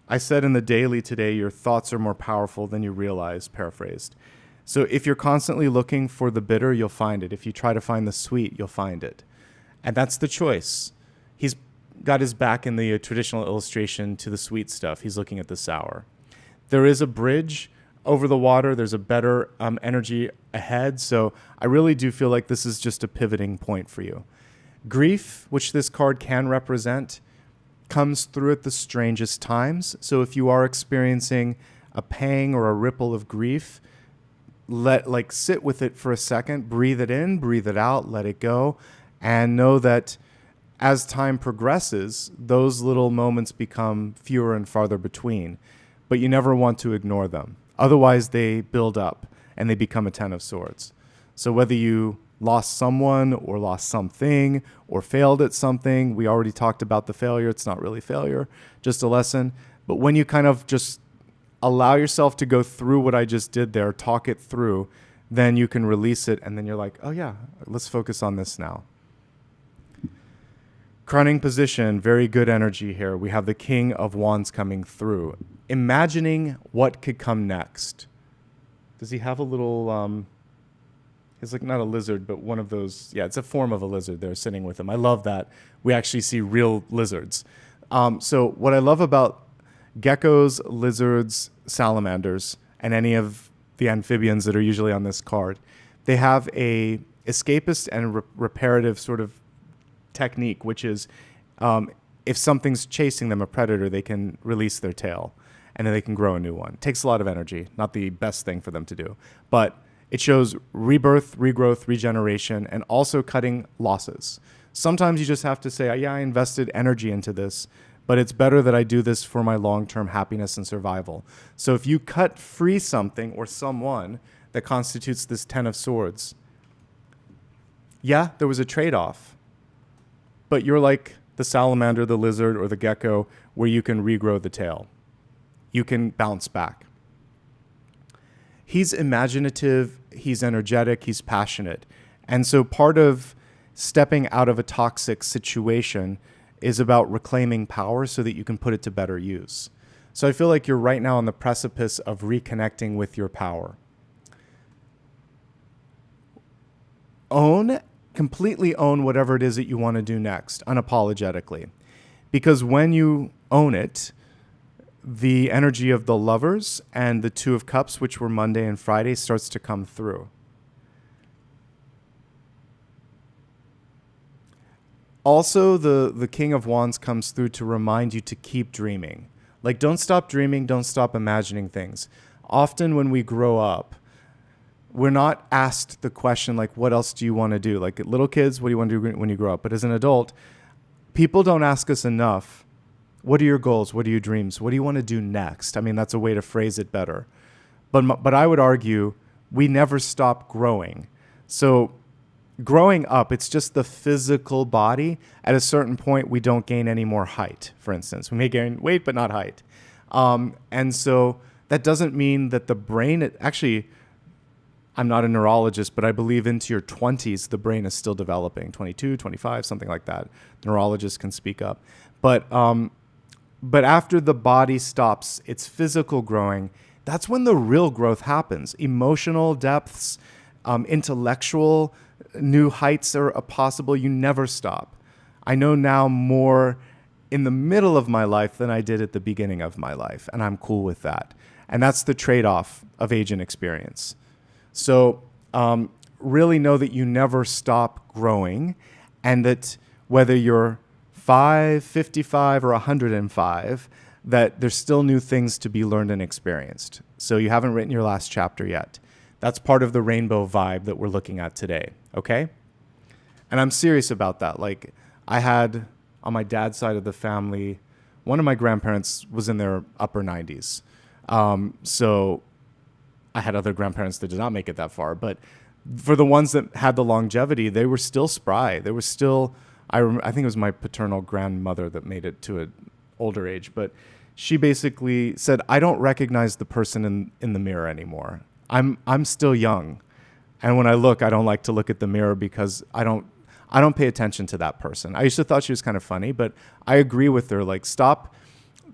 I said in the daily today, your thoughts are more powerful than you realize, paraphrased. So if you're constantly looking for the bitter, you'll find it. If you try to find the sweet, you'll find it. And that's the choice. He's got his back in the traditional illustration to the sweet stuff. He's looking at the sour. There is a bridge over the water. There's a better energy ahead. So I really do feel like this is just a pivoting point for you. Grief, which this card can represent, comes through at the strangest times. So if you are experiencing a pang or a ripple of grief, sit with it for a second, breathe it in, breathe it out, let it go, and know that as time progresses, those little moments become fewer and farther between, but you never want to ignore them. Otherwise, they build up and they become a Ten of Swords. So whether you lost someone or lost something or failed at something, we already talked about the failure. It's not really failure, just a lesson. But when you kind of just allow yourself to go through what I just did there, talk it through, then you can release it. And then you're like, oh yeah, let's focus on this now. Crowning position, very good energy here. We have the King of Wands coming through. Imagining what could come next. Does he have a little, it's like not a lizard, but one of those, yeah, it's a form of a lizard there sitting with him. I love that. We actually see real lizards. So what I love about geckos, lizards, salamanders, and any of the amphibians that are usually on this card, they have a escapist and reparative sort of technique, which is if something's chasing them, a predator, they can release their tail and then they can grow a new one. It takes a lot of energy, not the best thing for them to do. But it shows rebirth, regrowth, regeneration, and also cutting losses. Sometimes you just have to say, yeah, I invested energy into this, but it's better that I do this for my long-term happiness and survival. So if you cut free something or someone that constitutes this 10 of Swords, yeah, there was a trade-off, but you're like the salamander, the lizard, or the gecko, where you can regrow the tail. You can bounce back. He's imaginative, he's energetic, he's passionate. And so part of stepping out of a toxic situation is about reclaiming power so that you can put it to better use. So I feel like you're right now on the precipice of reconnecting with your power. Completely own whatever it is that you want to do next, unapologetically. Because when you own it, the energy of the Lovers and the Two of Cups, which were Monday and Friday, starts to come through. Also, the King of Wands comes through to remind you to keep dreaming. Like, don't stop dreaming, don't stop imagining things. Often when we grow up, we're not asked the question, like, what else do you want to do? Like, little kids, what do you want to do when you grow up? But as an adult, people don't ask us enough, what are your goals? What are your dreams? What do you want to do next? I mean, that's a way to phrase it better. But I would argue we never stop growing. So growing up, it's just the physical body. At a certain point, we don't gain any more height, for instance. We may gain weight, but not height. And so that doesn't mean that the brain, actually, I'm not a neurologist, but I believe into your 20s, the brain is still developing, 22, 25, something like that. Neurologists can speak up. But after the body stops its physical growing, that's when the real growth happens. Emotional depths, intellectual, new heights are possible. You never stop. I know now more in the middle of my life than I did at the beginning of my life, and I'm cool with that. And that's the trade-off of age and experience. So really know that you never stop growing, and that whether you're 5, 55, or 105, that there's still new things to be learned and experienced. So you haven't written your last chapter yet. That's part of the rainbow vibe that we're looking at today, okay? And I'm serious about that. Like, I had, on my dad's side of the family, one of my grandparents was in their upper 90s. So I had other grandparents that did not make it that far. But for the ones that had the longevity, they were still spry. They were still... I think it was my paternal grandmother that made it to an older age, but she basically said, I don't recognize the person in the mirror anymore. I'm still young. And when I look, I don't like to look at the mirror because I don't pay attention to that person. I used to thought she was kind of funny, but I agree with her. Like,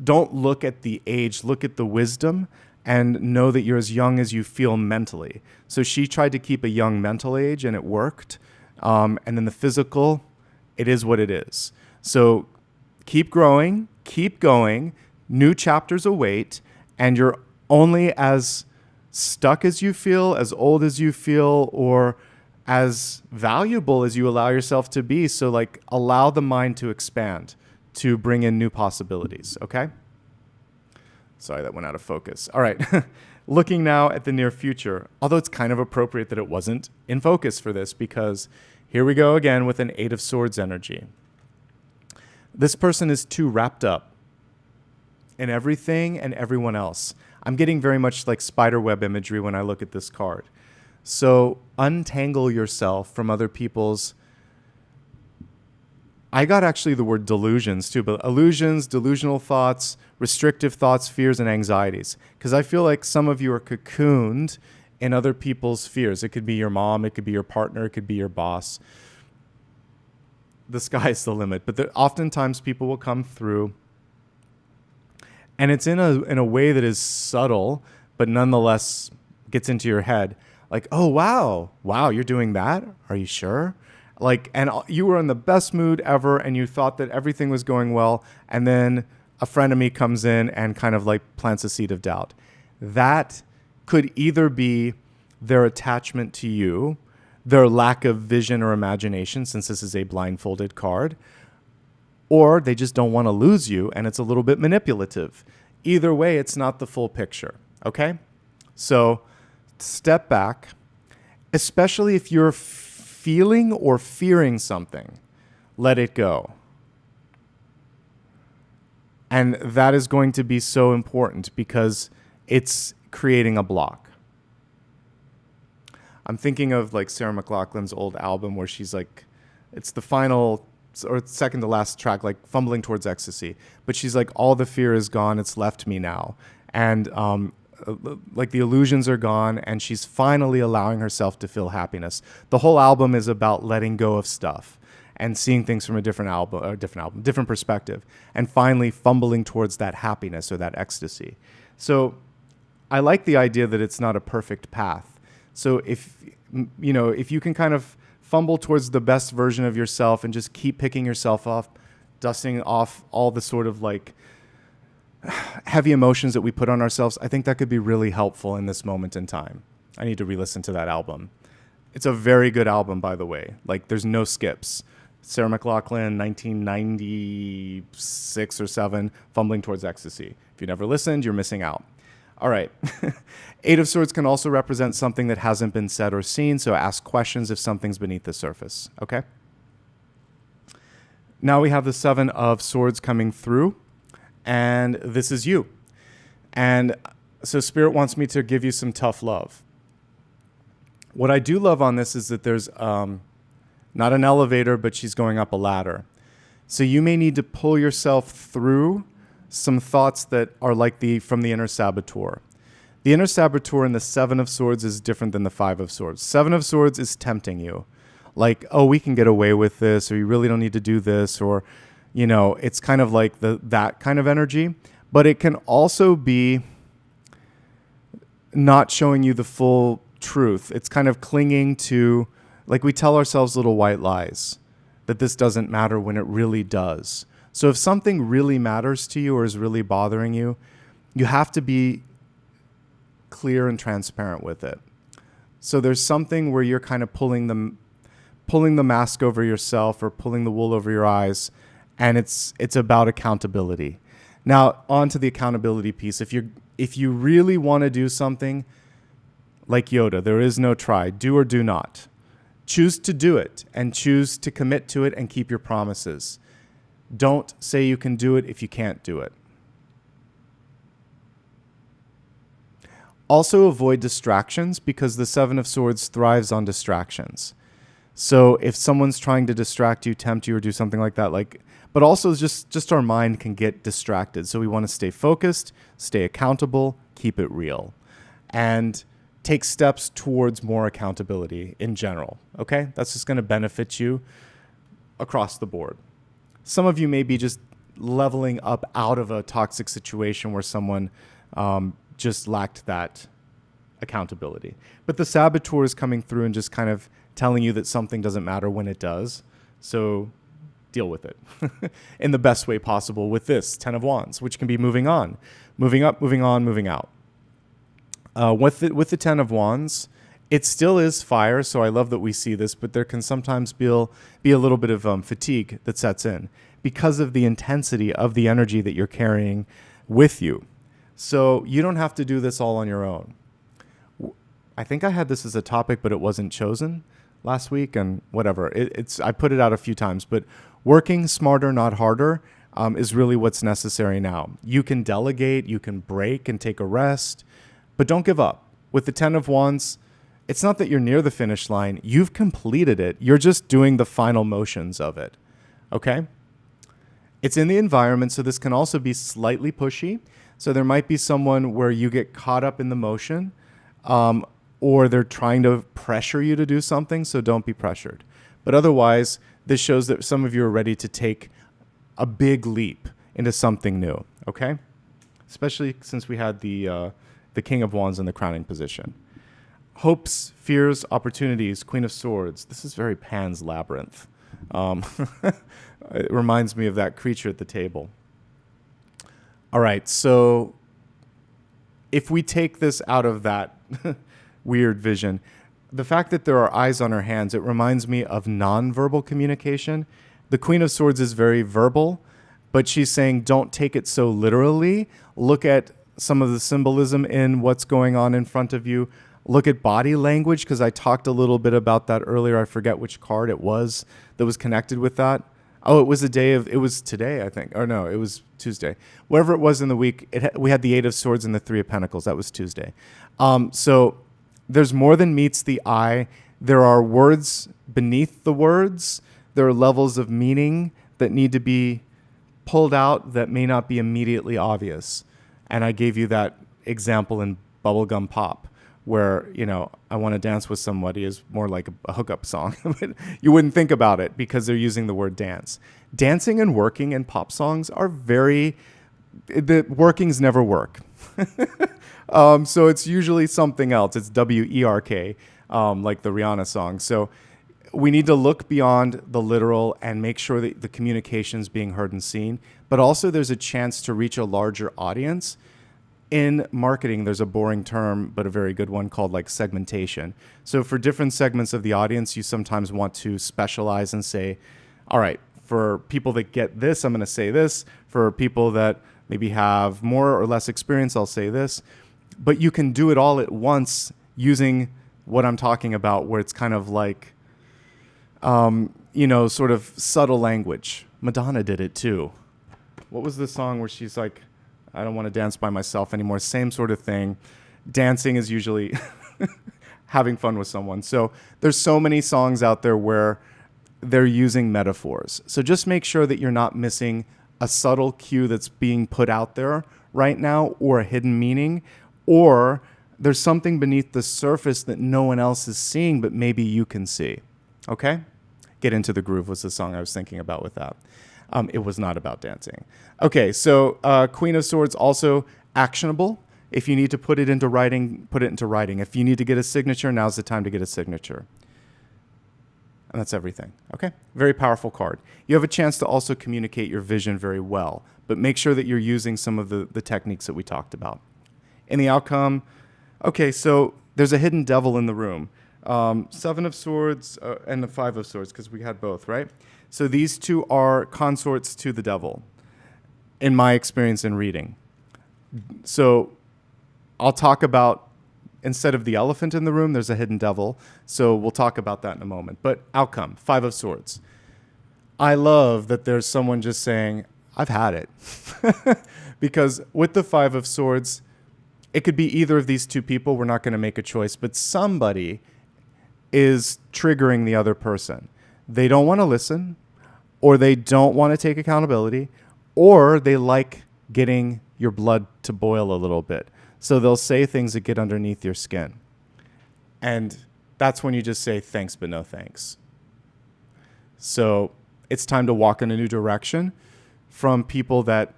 don't look at the age, look at the wisdom, and know that you're as young as you feel mentally. So she tried to keep a young mental age, and it worked. And then the physical, it is what it is. So keep growing, keep going, new chapters await, and you're only as stuck as you feel, as old as you feel, or as valuable as you allow yourself to be. So like, allow the mind to expand, to bring in new possibilities, okay? Sorry, that went out of focus. All right, looking now at the near future, although it's kind of appropriate that it wasn't in focus for this, because here we go again with an 8 of Swords energy. This person is too wrapped up in everything and everyone else. I'm getting very much like spiderweb imagery when I look at this card. So untangle yourself from other people's... I got actually the word delusions too, but illusions, delusional thoughts, restrictive thoughts, fears, and anxieties. Because I feel like some of you are cocooned in other people's fears. It could be your mom, it could be your partner, it could be your boss. The sky's the limit. But oftentimes people will come through, and it's in a way that is subtle, but nonetheless gets into your head. Like, oh, wow, you're doing that? Are you sure? Like, and you were in the best mood ever, and you thought that everything was going well, and then a frenemy comes in and kind of like plants a seed of doubt. That could either be their attachment to you, their lack of vision or imagination, since this is a blindfolded card, or they just don't want to lose you and it's a little bit manipulative. Either way, it's not the full picture, okay? So step back, especially if you're feeling or fearing something, let it go. And that is going to be so important because it's creating a block. I'm thinking of like Sarah McLachlan's old album where she's like, it's the final or second to last track, like Fumbling Towards Ecstasy. But she's like, all the fear is gone. It's left me now. And like the illusions are gone and she's finally allowing herself to feel happiness. The whole album is about letting go of stuff and seeing things from a different perspective, and finally fumbling towards that happiness or that ecstasy. So I like the idea that it's not a perfect path. So if you can kind of fumble towards the best version of yourself and just keep picking yourself up, dusting off all the sort of like heavy emotions that we put on ourselves, I think that could be really helpful in this moment in time. I need to re-listen to that album. It's a very good album, by the way. Like, there's no skips. Sarah McLachlan, 1996 or 7, Fumbling Towards Ecstasy. If you never listened, you're missing out. All right. Eight of Swords can also represent something that hasn't been said or seen, so ask questions if something's beneath the surface, okay? Now we have the Seven of Swords coming through, and this is you. And so Spirit wants me to give you some tough love. What I do love on this is that there's not an elevator, but she's going up a ladder. So you may need to pull yourself through some thoughts that are like from the inner saboteur. The inner saboteur in the Seven of Swords is different than the Five of Swords. Seven of Swords is tempting you. Like, oh, we can get away with this, or you really don't need to do this, or, it's kind of like that kind of energy. But it can also be not showing you the full truth. It's kind of clinging to, like we tell ourselves little white lies, that this doesn't matter when it really does. So if something really matters to you or is really bothering you, you have to be clear and transparent with it. So there's something where you're kind of pulling the mask over yourself or pulling the wool over your eyes, and it's about accountability. Now, on to the accountability piece. If you really want to do something, like Yoda, there is no try. Do or do not. Choose to do it and choose to commit to it and keep your promises. Don't say you can do it if you can't do it. Also avoid distractions because the Seven of Swords thrives on distractions. So if someone's trying to distract you, tempt you, or do something like that, but also just our mind can get distracted. So we want to stay focused, stay accountable, keep it real, and take steps towards more accountability in general. Okay? That's just going to benefit you across the board. Some of you may be just leveling up out of a toxic situation where someone just lacked that accountability. But the saboteur is coming through and just kind of telling you that something doesn't matter when it does. So deal with it in the best way possible with this Ten of Wands, which can be moving on, moving up, moving on, moving out. With the Ten of Wands, it still is fire, so I love that we see this, but there can sometimes be a little bit of fatigue that sets in because of the intensity of the energy that you're carrying with you. So you don't have to do this all on your own. I think I had this as a topic, but it wasn't chosen last week, and whatever. I put it out a few times, but working smarter, not harder, is really what's necessary now. You can delegate, you can break and take a rest, but don't give up. With the Ten of Wands, it's not that you're near the finish line. You've completed it. You're just doing the final motions of it. Okay? It's in the environment, so this can also be slightly pushy. So there might be someone where you get caught up in the motion, or they're trying to pressure you to do something, so don't be pressured. But otherwise, this shows that some of you are ready to take a big leap into something new. Okay? Especially since we had the King of Wands in the crowning position. Hopes, fears, opportunities, Queen of Swords. This is very Pan's Labyrinth. It reminds me of that creature at the table. All right, so if we take this out of that weird vision, the fact that there are eyes on her hands, it reminds me of nonverbal communication. The Queen of Swords is very verbal, but she's saying don't take it so literally. Look at some of the symbolism in what's going on in front of you. Look at body language, because I talked a little bit about that earlier. I forget which card it was that was connected with that. Oh, it was it was today, I think. Or no, it was Tuesday. Wherever it was in the week, we had the Eight of Swords and the Three of Pentacles. That was Tuesday. So there's more than meets the eye. There are words beneath the words. There are levels of meaning that need to be pulled out that may not be immediately obvious. And I gave you that example in Bubblegum Pop, where, I Want to Dance with Somebody is more like a hookup song. But you wouldn't think about it because they're using the word dance. Dancing and working in pop songs are the workings never work. So it's usually something else. It's WERK, like the Rihanna song. So we need to look beyond the literal and make sure that the communication is being heard and seen. But also there's a chance to reach a larger audience. In marketing, there's a boring term, but a very good one called like segmentation. So for different segments of the audience, you sometimes want to specialize and say, all right, for people that get this, I'm going to say this. For people that maybe have more or less experience, I'll say this. But you can do it all at once using what I'm talking about, where it's kind of like, sort of subtle language. Madonna did it too. What was the song where she's like, I don't want to dance by myself anymore? Same sort of thing. Dancing is usually having fun with someone. So there's so many songs out there where they're using metaphors. So just make sure that you're not missing a subtle cue that's being put out there right now, or a hidden meaning, or there's something beneath the surface that no one else is seeing, but maybe you can see. Okay? Get Into the Groove was the song I was thinking about with that. It was not about dancing. Okay, so Queen of Swords, also actionable. If you need to put it into writing, put it into writing. If you need to get a signature, now's the time to get a signature. And that's everything. Okay? Very powerful card. You have a chance to also communicate your vision very well, but make sure that you're using some of the techniques that we talked about. In the outcome, okay, so there's a hidden devil in the room. Seven of Swords and the Five of Swords, because we had both, right? So these two are consorts to the devil, in my experience in reading. So I'll talk about, instead of the elephant in the room, there's a hidden devil. So we'll talk about that in a moment. But outcome, Five of Swords. I love that there's someone just saying, I've had it. Because with the Five of Swords, it could be either of these two people. We're not going to make a choice, but somebody is triggering the other person. They don't want to listen, or they don't want to take accountability, or they like getting your blood to boil a little bit. So they'll say things that get underneath your skin. And that's when you just say thanks, but no thanks. So it's time to walk in a new direction from people that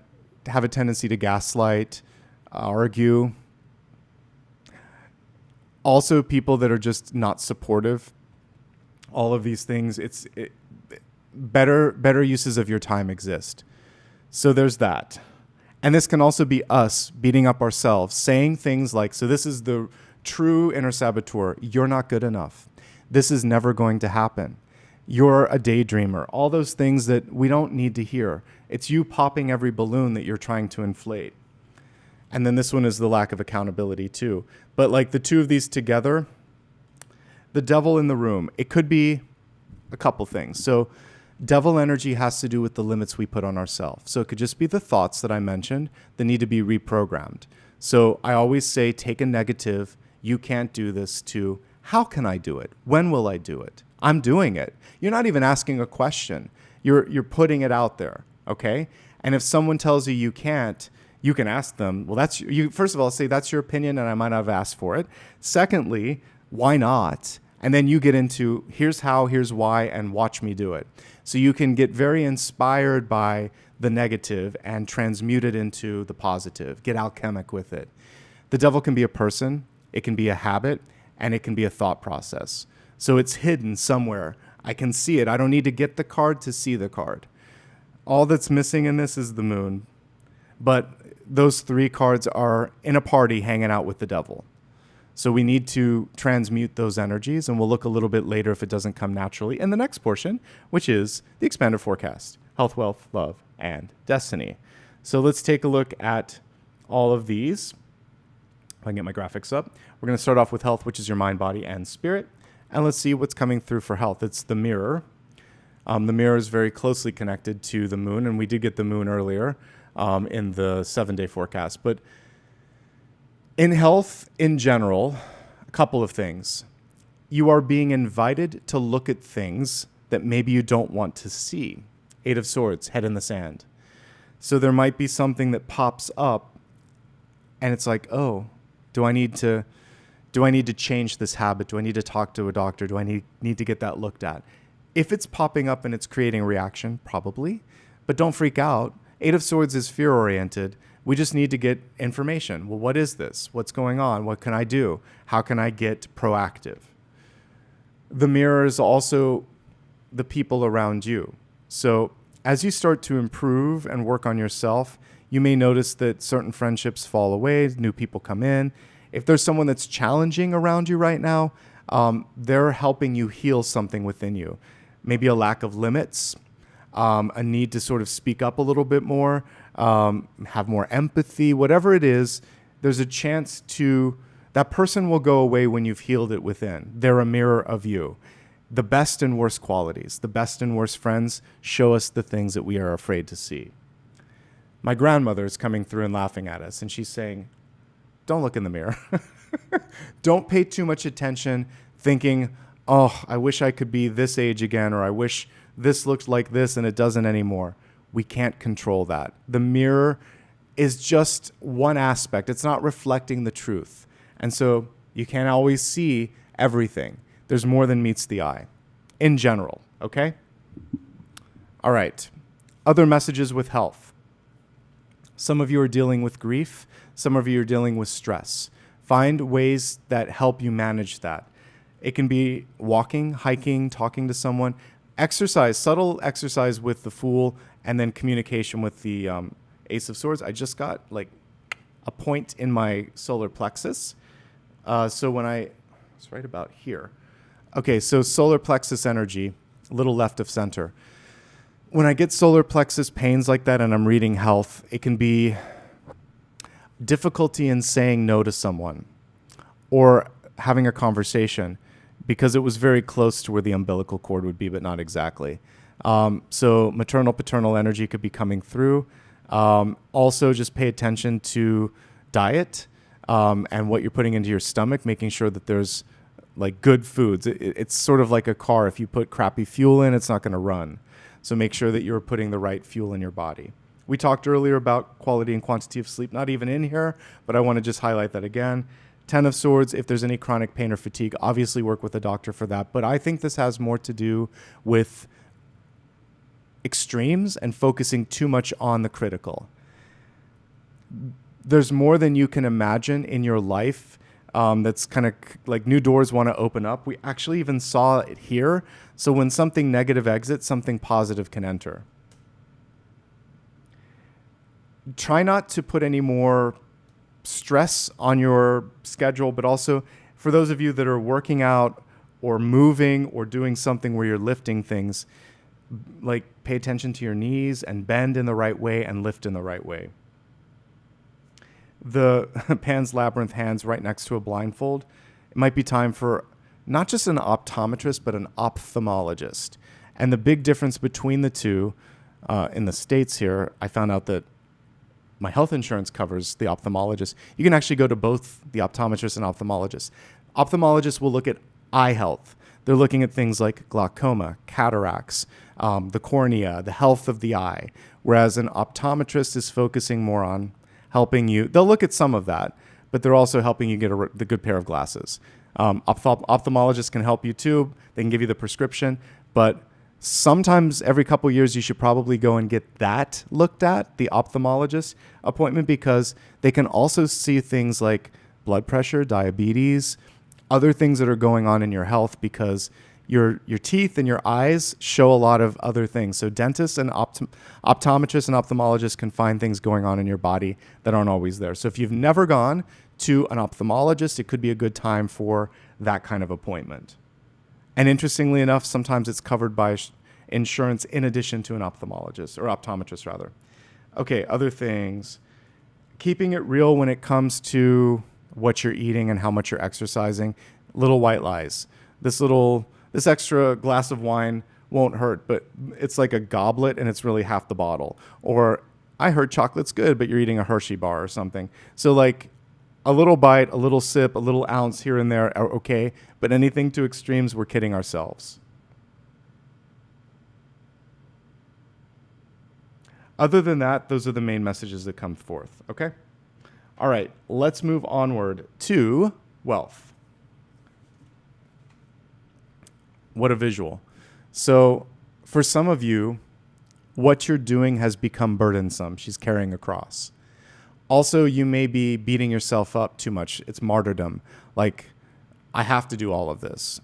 have a tendency to gaslight, argue. Also, people that are just not supportive. All of these things, better uses of your time exist. So there's that. And this can also be us beating up ourselves, saying things like, so this is the true inner saboteur. You're not good enough. This is never going to happen. You're a daydreamer. All those things that we don't need to hear. It's you popping every balloon that you're trying to inflate. And then this one is the lack of accountability too. But like the two of these together, the devil in the room, it could be a couple things. So devil energy has to do with the limits we put on ourselves. So it could just be the thoughts that I mentioned that need to be reprogrammed. So I always say, take a negative, you can't do this, to how can I do it? When will I do it? I'm doing it. You're not even asking a question. You're putting it out there, okay? And if someone tells you you can't, you can ask them, well, that's you. First of all, say that's your opinion and I might not have asked for it. Secondly, why not? And then you get into here's how, here's why, and watch me do it. So you can get very inspired by the negative and transmute it into the positive. Get alchemic with it. The devil can be a person, it can be a habit, and it can be a thought process. So it's hidden somewhere. I can see it. I don't need to get the card to see the card. All that's missing in this is the moon. But those three cards are in a party hanging out with the devil. So we need to transmute those energies, and we'll look a little bit later if it doesn't come naturally in the next portion, which is the expanded forecast: health, wealth, love, and destiny. So let's take a look at all of these. If I can get my graphics up. We're going to start off with health, which is your mind, body, and spirit. And let's see what's coming through for health. It's the mirror. The mirror is very closely connected to the moon, and we did get the moon earlier in the 7-day forecast. But in health in general, a couple of things. You are being invited to look at things that maybe you don't want to see. 8 of Swords, head in the sand. So there might be something that pops up, and it's like, oh, do I need to change this habit? Do I need to talk to a doctor? Do I need to get that looked at? If it's popping up and it's creating a reaction, probably. But don't freak out. 8 of Swords is fear-oriented. We just need to get information. Well, what is this? What's going on? What can I do? How can I get proactive? The mirror is also the people around you. So as you start to improve and work on yourself, you may notice that certain friendships fall away, new people come in. If there's someone that's challenging around you right now, they're helping you heal something within you. Maybe a lack of limits, a need to sort of speak up a little bit more, have more empathy, whatever it is, there's a chance that person will go away when you've healed it within. They're a mirror of you. The best and worst qualities, the best and worst friends show us the things that we are afraid to see. My grandmother is coming through and laughing at us, and she's saying, don't look in the mirror. Don't pay too much attention thinking, oh, I wish I could be this age again, or I wish this looked like this and it doesn't anymore. We can't control that. The mirror is just one aspect. It's not reflecting the truth. And so you can't always see everything. There's more than meets the eye in general, okay? All right. Other messages with health. Some of you are dealing with grief. Some of you are dealing with stress. Find ways that help you manage that. It can be walking, hiking, talking to someone, exercise, subtle exercise with the Fool, and then communication with the Ace of Swords. I just got like a point in my solar plexus. So when it's right about here. Okay, so solar plexus energy, a little left of center. When I get solar plexus pains like that and I'm reading health, it can be difficulty in saying no to someone or having a conversation because it was very close to where the umbilical cord would be, but not exactly. So maternal, paternal energy could be coming through. Also, just pay attention to diet and what you're putting into your stomach, making sure that there's like good foods. It's sort of like a car. If you put crappy fuel in, it's not going to run. So make sure that you're putting the right fuel in your body. We talked earlier about quality and quantity of sleep, not even in here, but I want to just highlight that again. 10 of Swords, if there's any chronic pain or fatigue, obviously work with a doctor for that. But I think this has more to do with extremes and focusing too much on the critical. There's more than you can imagine in your life that's kind of like new doors want to open up. We actually even saw it here. So when something negative exits, something positive can enter. Try not to put any more stress on your schedule, but also for those of you that are working out or moving or doing something where you're lifting things, like pay attention to your knees and bend in the right way and lift in the right way. The Pan's Labyrinth hands right next to a blindfold. It might be time for not just an optometrist, but an ophthalmologist. And the big difference between the two in the States here, I found out that my health insurance covers the ophthalmologist. You can actually go to both the optometrist and ophthalmologist. Ophthalmologists will look at eye health. They're looking at things like glaucoma, cataracts, the cornea, the health of the eye, whereas an optometrist is focusing more on helping you. They'll look at some of that, but they're also helping you get the good pair of glasses. Ophthalmologists can help you too. They can give you the prescription, but sometimes every couple years you should probably go and get that looked at, the ophthalmologist appointment, because they can also see things like blood pressure, diabetes, other things that are going on in your health, because your teeth and your eyes show a lot of other things. So dentists and optometrists and ophthalmologists can find things going on in your body that aren't always there. So if you've never gone to an ophthalmologist, it could be a good time for that kind of appointment. And interestingly enough, sometimes it's covered by insurance in addition to an ophthalmologist, or optometrist rather. Okay, other things. Keeping it real when it comes to what you're eating and how much you're exercising. Little white lies. This extra glass of wine won't hurt, but it's like a goblet and it's really half the bottle. Or I heard chocolate's good, but you're eating a Hershey bar or something. So like a little bite, a little sip, a little ounce here and there are okay, but anything to extremes, we're kidding ourselves. Other than that, those are the main messages that come forth, okay? All right, let's move onward to wealth. What a visual. So for some of you, what you're doing has become burdensome. She's carrying a cross. Also, you may be beating yourself up too much. It's martyrdom. Like, I have to do all of this.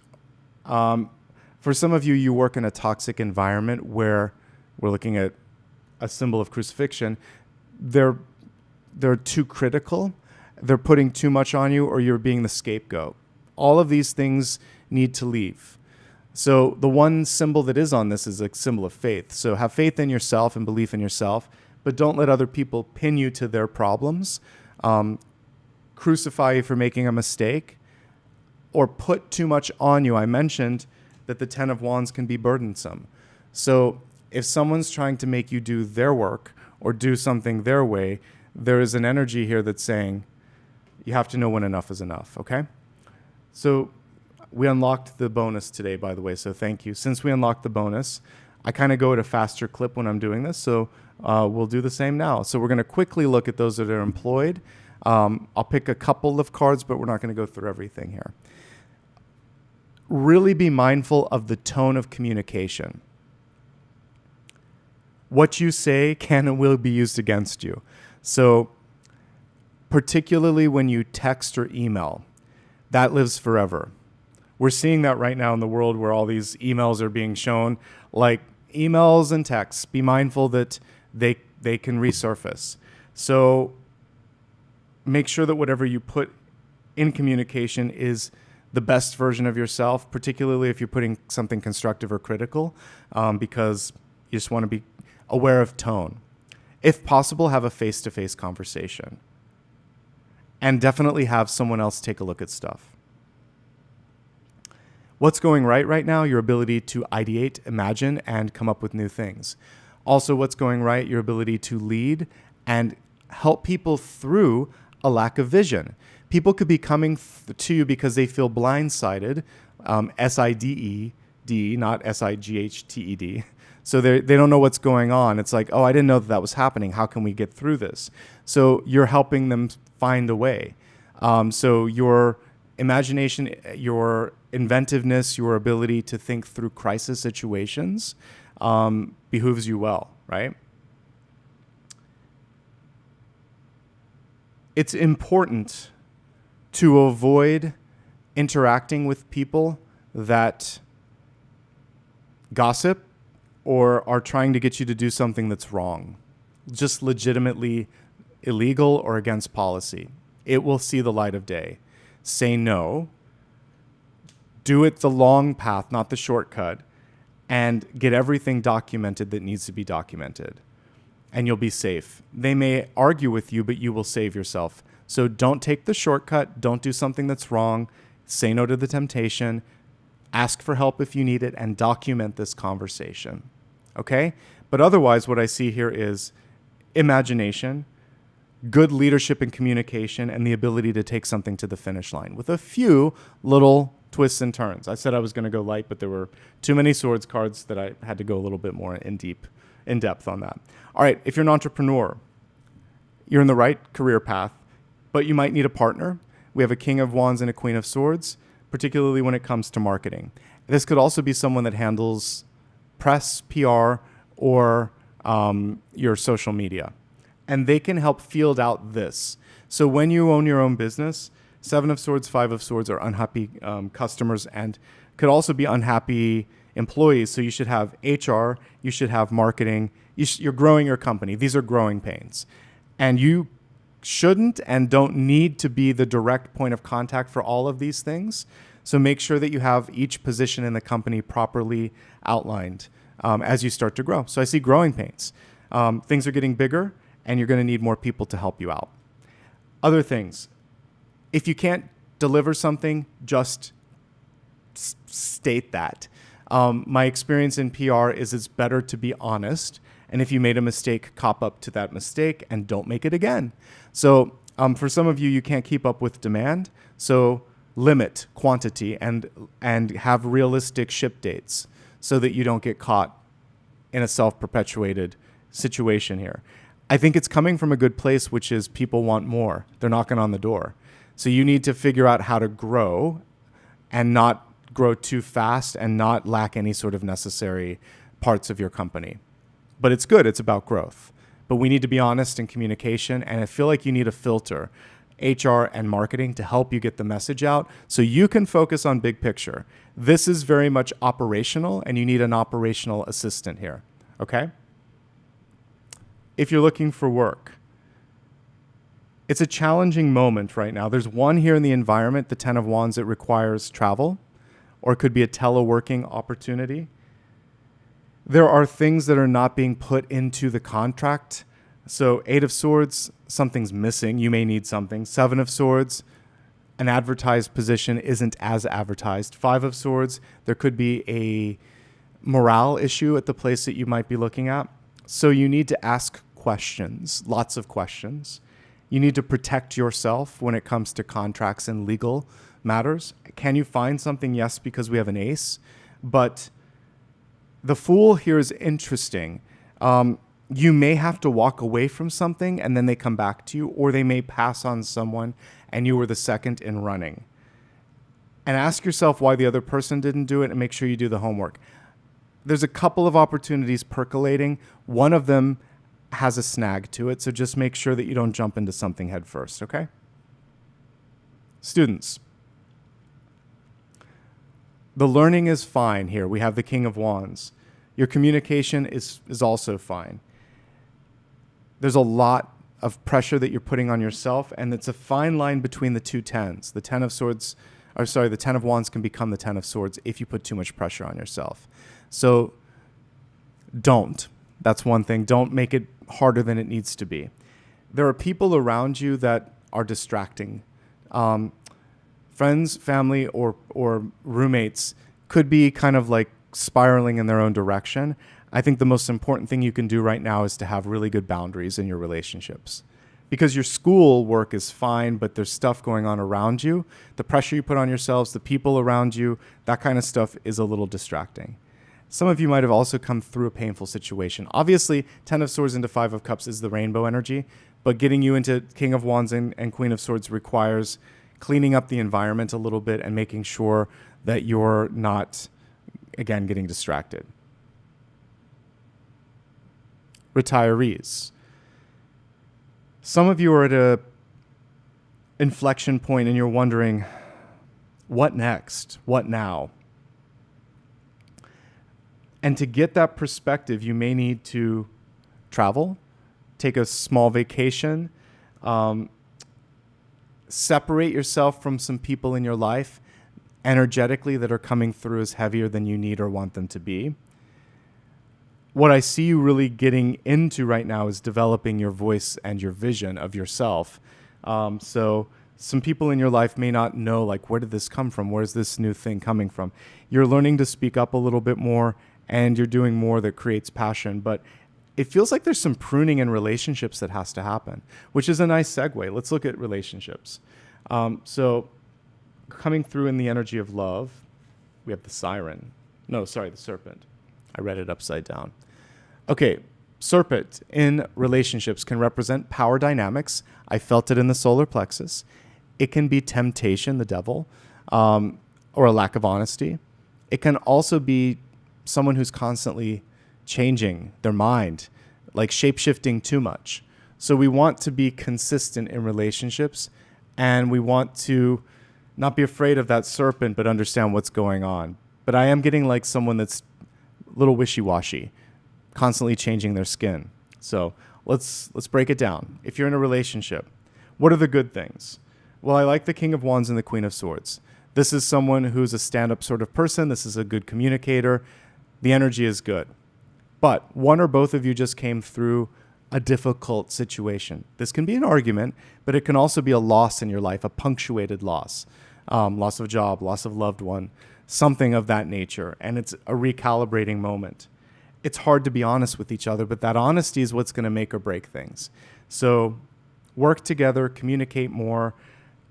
For some of you, you work in a toxic environment where we're looking at a symbol of crucifixion. They're too critical. They're putting too much on you, or you're being the scapegoat. All of these things need to leave. So the one symbol that is on this is a symbol of faith. So have faith in yourself and belief in yourself, but don't let other people pin you to their problems, crucify you for making a mistake, or put too much on you. I mentioned that the 10 of Wands can be burdensome. So if someone's trying to make you do their work or do something their way, there is an energy here that's saying you have to know when enough is enough, okay? So we unlocked the bonus today, by the way, so thank you. Since we unlocked the bonus, I kind of go at a faster clip when I'm doing this, so we'll do the same now. So we're going to quickly look at those that are employed. I'll pick a couple of cards, but we're not going to go through everything here. Really be mindful of the tone of communication. What you say can and will be used against you. So particularly when you text or email, that lives forever. We're seeing that right now in the world where all these emails are being shown, like emails and texts. Be mindful that they can resurface. So make sure that whatever you put in communication is the best version of yourself, particularly if you're putting something constructive or critical, because you just want to be aware of tone. If possible, have a face-to-face conversation. And definitely have someone else take a look at stuff. What's going right now? Your ability to ideate, imagine, and come up with new things. Also, what's going right? Your ability to lead and help people through a lack of vision. People could be coming to you because they feel blindsided, S-I-D-E-D, not S-I-G-H-T-E-D. So they don't know what's going on. It's like, oh, I didn't know that was happening. How can we get through this? So you're helping them find a way. So your imagination, your inventiveness, your ability to think through crisis situations behooves you well, right? It's important to avoid interacting with people that gossip or are trying to get you to do something that's wrong, just legitimately illegal or against policy. It will see the light of day. Say no. Do it the long path, not the shortcut, and get everything documented that needs to be documented. And you'll be safe. They may argue with you, but you will save yourself. So don't take the shortcut. Don't do something that's wrong. Say no to the temptation. Ask for help if you need it, and document this conversation. Okay? But otherwise, what I see here is imagination, good leadership and communication, and the ability to take something to the finish line with a few little twists and turns. I said I was going to go light, but there were too many swords cards that I had to go a little bit more in depth on that. All right, if you're an entrepreneur, you're in the right career path, but you might need a partner. We have a King of Wands and a Queen of Swords, particularly when it comes to marketing. This could also be someone that handles press, PR, or your social media. And they can help field out this. So when you own your own business, 7 of Swords, 5 of Swords are unhappy customers and could also be unhappy employees. So you should have HR, you should have marketing, you're growing your company. These are growing pains. And you shouldn't and don't need to be the direct point of contact for all of these things. So make sure that you have each position in the company properly outlined as you start to grow. So I see growing pains. Things are getting bigger, and you're going to need more people to help you out. Other things, if you can't deliver something, just state that. My experience in PR is it's better to be honest. And if you made a mistake, cop up to that mistake and don't make it again. So for some of you, you can't keep up with demand. So limit quantity and have realistic ship dates so that you don't get caught in a self-perpetuated situation here. I think it's coming from a good place, which is people want more. They're knocking on the door. So you need to figure out how to grow and not grow too fast and not lack any sort of necessary parts of your company. But it's good. It's about growth. But we need to be honest in communication. And I feel like you need a filter, HR and marketing, to help you get the message out so you can focus on big picture. This is very much operational, and you need an operational assistant here. Okay? If you're looking for work, it's a challenging moment right now. There's one here in the environment, the 10 of Wands, that requires travel, or it could be a teleworking opportunity. There are things that are not being put into the contract. So 8 of Swords, something's missing. You may need something. 7 of Swords, an advertised position isn't as advertised. 5 of Swords, there could be a morale issue at the place that you might be looking at. So you need to ask questions, lots of questions. You need to protect yourself when it comes to contracts and legal matters. Can you find something? Yes, because we have an ace. But the Fool here is interesting. You may have to walk away from something and then they come back to you, or they may pass on someone and you were the second in running. And ask yourself why the other person didn't do it and make sure you do the homework. There's a couple of opportunities percolating. One of them has a snag to it, so just make sure that you don't jump into something head first, okay? Students. The learning is fine here. We have the King of Wands. Your communication is also fine. There's a lot of pressure that you're putting on yourself, and it's a fine line between the two tens. The 10 of Swords, the 10 of Wands can become the 10 of Swords if you put too much pressure on yourself. So don't. That's one thing. Don't make it harder than it needs to be. There are people around you that are distracting. Friends, family, or roommates could be kind of like spiraling in their own direction. I think the most important thing you can do right now is to have really good boundaries in your relationships. Because your school work is fine, but there's stuff going on around you. The pressure you put on yourselves, the people around you, that kind of stuff is a little distracting. Some of you might have also come through a painful situation. Obviously, 10 of Swords into 5 of Cups is the rainbow energy, but getting you into King of Wands and Queen of Swords requires cleaning up the environment a little bit and making sure that you're not, again, getting distracted. Retirees. Some of you are at a inflection point and you're wondering, what next? What now? And to get that perspective, you may need to travel, take a small vacation, separate yourself from some people in your life energetically that are coming through as heavier than you need or want them to be. What I see you really getting into right now is developing your voice and your vision of yourself. So some people in your life may not know, like, where did this come from? Where's this new thing coming from? You're learning to speak up a little bit more, and you're doing more that creates passion. But it feels like there's some pruning in relationships that has to happen, which is a nice segue. Let's look at relationships. So coming through in the energy of love, we have the the serpent. I read it upside down. Okay, serpent in relationships can represent power dynamics. I felt it in the solar plexus. It can be temptation, the devil, or a lack of honesty. It can also be someone who's constantly changing their mind, like shape-shifting too much. So we want to be consistent in relationships, and we want to not be afraid of that serpent, but understand what's going on. But I am getting like someone that's a little wishy-washy, constantly changing their skin. So let's break it down. If you're in a relationship, What are the good things? Well, I like the King of Wands and the Queen of Swords. This is someone who's a stand-up sort of person. This is a good communicator. The energy is good. But one or both of you just came through a difficult situation. This can be an argument, but it can also be a loss in your life, a punctuated loss. Loss of job, loss of loved one, something of that nature. And it's a recalibrating moment. It's hard to be honest with each other, but that honesty is what's going to make or break things. So work together, communicate more,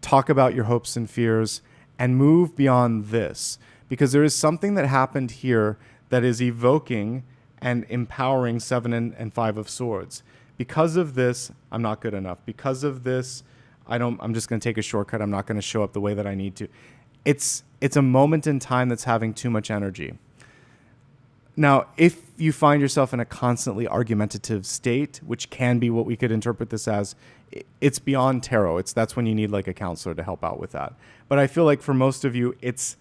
talk about your hopes and fears, and move beyond this. Because there is something that happened here that is evoking and empowering 7 and 5 of Swords. Because of this, I'm not good enough. Because of this, I'm just going to take a shortcut. I'm not going to show up the way that I need to. It's a moment in time that's having too much energy. Now, if you find yourself in a constantly argumentative state, which can be what we could interpret this as, it's beyond tarot. That's when you need like a counselor to help out with that. But I feel like for most of you, it's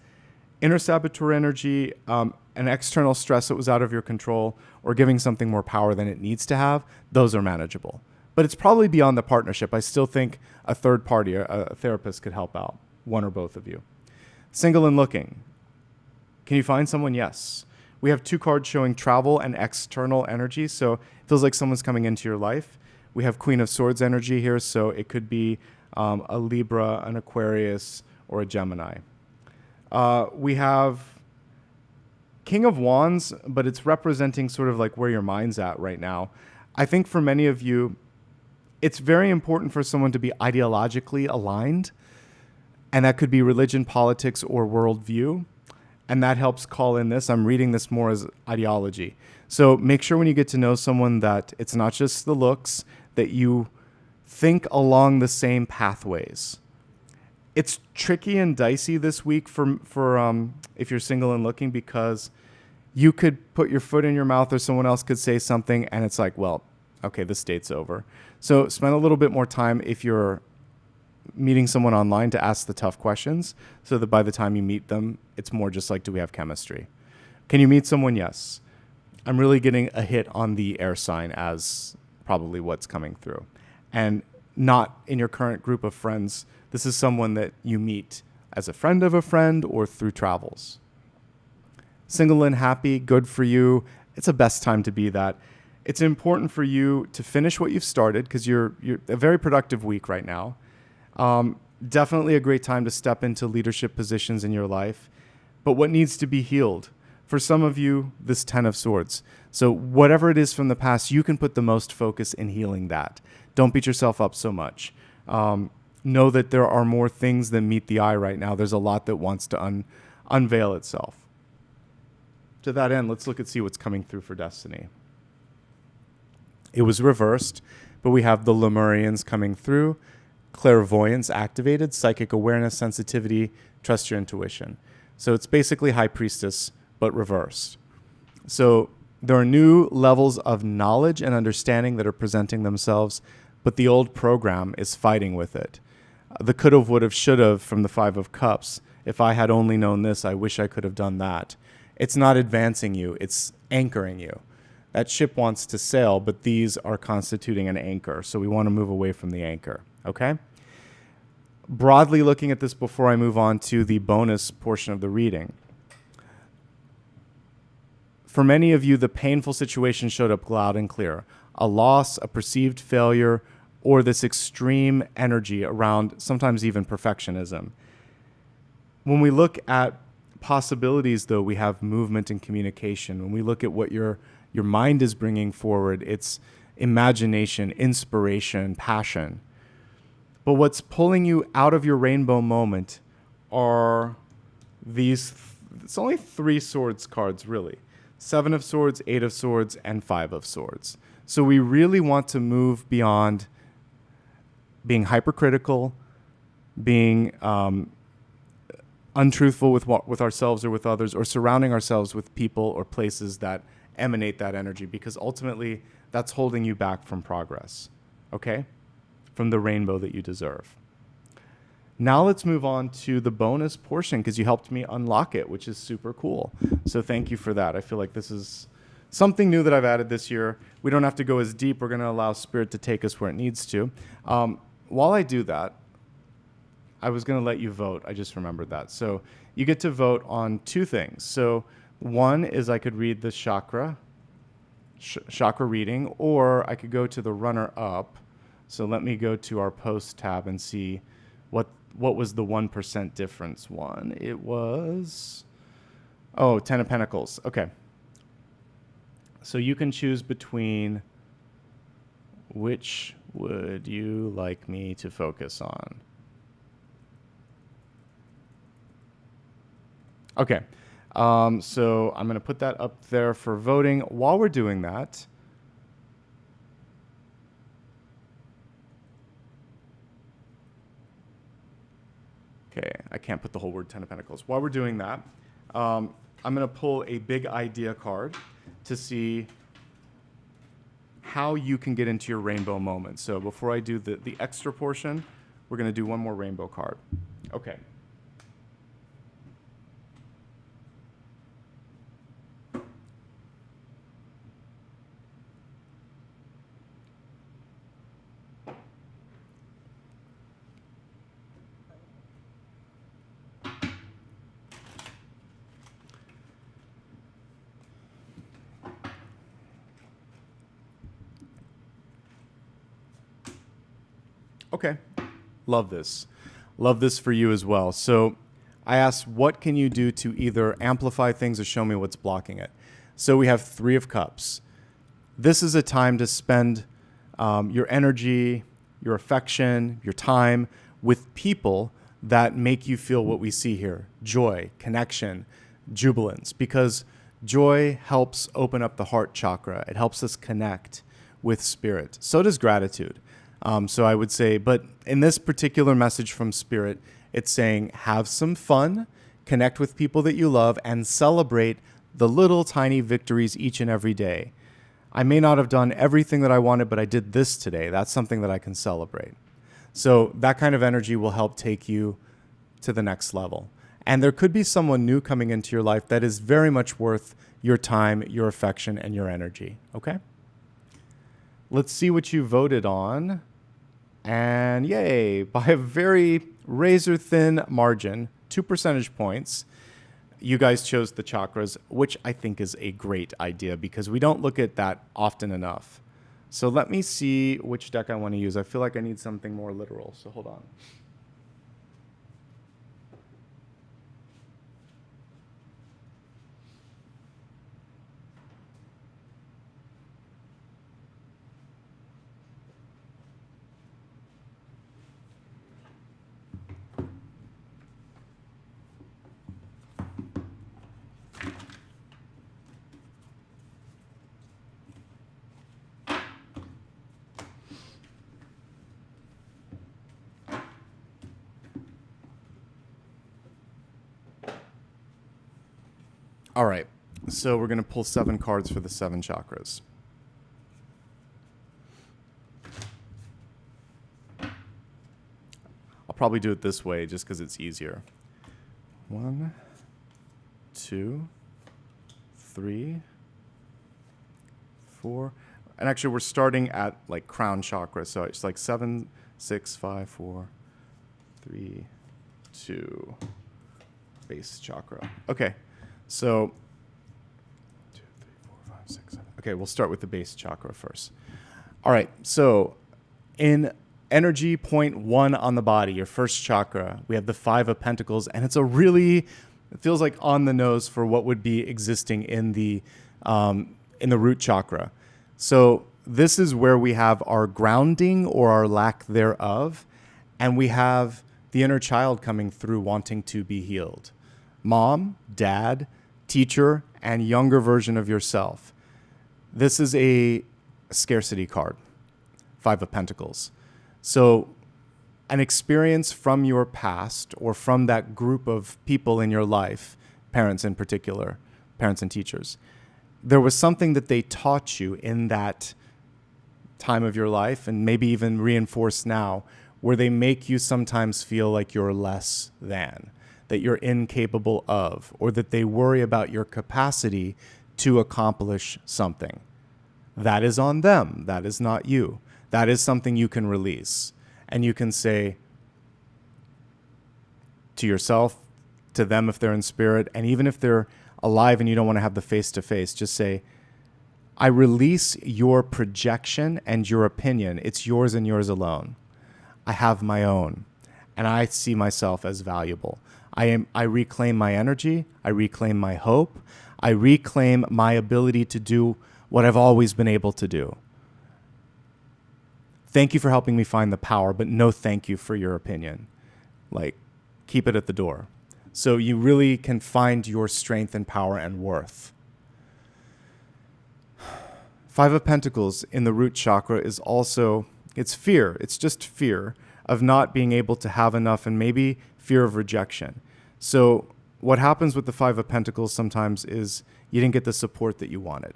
inner saboteur energy, an external stress that was out of your control, or giving something more power than it needs to have. Those are manageable. But it's probably beyond the partnership. I still think a third party, a therapist, could help out, one or both of you. Single and looking. Can you find someone? Yes. We have 2 cards showing travel and external energy, so it feels like someone's coming into your life. We have Queen of Swords energy here, so it could be a Libra, an Aquarius, or a Gemini. We have King of Wands, but it's representing sort of like where your mind's at right now. I think for many of you, it's very important for someone to be ideologically aligned, and that could be religion, politics, or worldview. And that helps call in this. I'm reading this more as ideology. So make sure when you get to know someone that it's not just the looks, that you think along the same pathways. It's tricky and dicey this week for if you're single and looking, because you could put your foot in your mouth or someone else could say something and it's like, well, okay, this date's over. So spend a little bit more time if you're meeting someone online to ask the tough questions, so that by the time you meet them, it's more just like, do we have chemistry? Can you meet someone? Yes. I'm really getting a hit on the air sign as probably what's coming through. And not in your current group of friends. This is someone that you meet as a friend of a friend or through travels. Single and happy, good for you. It's a best time to be that. It's important for you to finish what you've started, because you're a very productive week right now. Definitely a great time to step into leadership positions in your life. But what needs to be healed? For some of you, this 10 of Swords. So whatever it is from the past, you can put the most focus in healing that. Don't beat yourself up so much. Know that there are more things than meet the eye right now. There's a lot that wants to unveil itself. To that end, let's look and see what's coming through for Destiny. It was reversed, but we have the Lemurians coming through. Clairvoyance activated, psychic awareness, sensitivity, trust your intuition. So it's basically High Priestess, but reversed. So there are new levels of knowledge and understanding that are presenting themselves, but the old program is fighting with it. The could've, would've, should've from the 5 of Cups. If I had only known this, I wish I could have done that. It's not advancing you, it's anchoring you. That ship wants to sail, but these are constituting an anchor. So we want to move away from the anchor. Okay? Broadly looking at this before I move on to the bonus portion of the reading. For many of you, the painful situation showed up loud and clear. A loss, a perceived failure, or this extreme energy around sometimes even perfectionism. When we look at possibilities, though, we have movement and communication. When we look at what your mind is bringing forward, it's imagination, inspiration, passion. But what's pulling you out of your rainbow moment are these, it's only 3 swords cards, really. 7 of Swords, 8 of Swords, and 5 of Swords. So we really want to move beyond being hypercritical, being untruthful with ourselves or with others, or surrounding ourselves with people or places that emanate that energy, because ultimately that's holding you back from progress, okay? From the rainbow that you deserve. Now let's move on to the bonus portion, because you helped me unlock it, which is super cool. So thank you for that. I feel like this is something new that I've added this year. We don't have to go as deep. We're going to allow Spirit to take us where it needs to. while I do that, I was going to let you vote. I just remembered that. So you get to vote on two things. So one is I could read the chakra reading, or I could go to the runner-up. So let me go to our post tab and see what was the 1% difference one. It was, 10 of Pentacles. Okay. So you can choose between which would you like me to focus on. Okay. So I'm going to put that up there for voting. While we're doing that, okay, I can't put the whole word 10 of Pentacles. While we're doing that, I'm going to pull a big idea card to see how you can get into your rainbow moment. So before I do the extra portion, we're going to do one more rainbow card. Okay. Okay. Love this. Love this for you as well. So I asked, what can you do to either amplify things or show me what's blocking it? So we have 3 of Cups. This is a time to spend your energy, your affection, your time with people that make you feel what we see here: joy, connection, jubilance, because joy helps open up the heart chakra. It helps us connect with spirit. So does gratitude. So I would say, but in this particular message from Spirit, it's saying have some fun, connect with people that you love, and celebrate the little tiny victories each and every day. I may not have done everything that I wanted, but I did this today. That's something that I can celebrate. So that kind of energy will help take you to the next level. And there could be someone new coming into your life that is very much worth your time, your affection, and your energy. Okay? Let's see what you voted on. And yay, by a very razor thin margin, 2 percentage points, you guys chose the chakras, which I think is a great idea because we don't look at that often enough. So let me see which deck I want to use. I feel like I need something more literal, so hold on. All right, so we're going to pull 7 cards for the 7 chakras. I'll probably do it this way just because it's easier. 1, 2, 3, 4. And actually, we're starting at like crown chakra. So it's like 7, 6, 5, 4, 3, 2, base chakra. Okay. So, 2, 3, 4, 5, 6, 7. Okay, we'll start with the base chakra first. All right, so in energy point 1 on the body, your first chakra, we have the 5 of Pentacles, and it's it feels like on the nose for what would be existing in the root chakra. So this is where we have our grounding or our lack thereof, and we have the inner child coming through wanting to be healed. Mom, dad, teacher, and younger version of yourself. This is a scarcity card, 5 of Pentacles. So an experience from your past or from that group of people in your life, parents in particular, parents and teachers, there was something that they taught you in that time of your life, and maybe even reinforced now, where they make you sometimes feel like you're less than, that you're incapable of, or that they worry about your capacity to accomplish something. That is on them. That is not you. That is something you can release. And you can say to yourself, to them if they're in spirit, and even if they're alive and you don't want to have the face-to-face, just say, I release your projection and your opinion. It's yours and yours alone. I have my own, and I see myself as valuable. I reclaim my energy. I reclaim my hope. I reclaim my ability to do what I've always been able to do. Thank you for helping me find the power, but no thank you for your opinion. Like, keep it at the door. So you really can find your strength and power and worth. Five of Pentacles in the root chakra is also, it's fear. It's just fear of not being able to have enough, and maybe fear of rejection. So what happens with the Five of Pentacles sometimes is you didn't get the support that you wanted.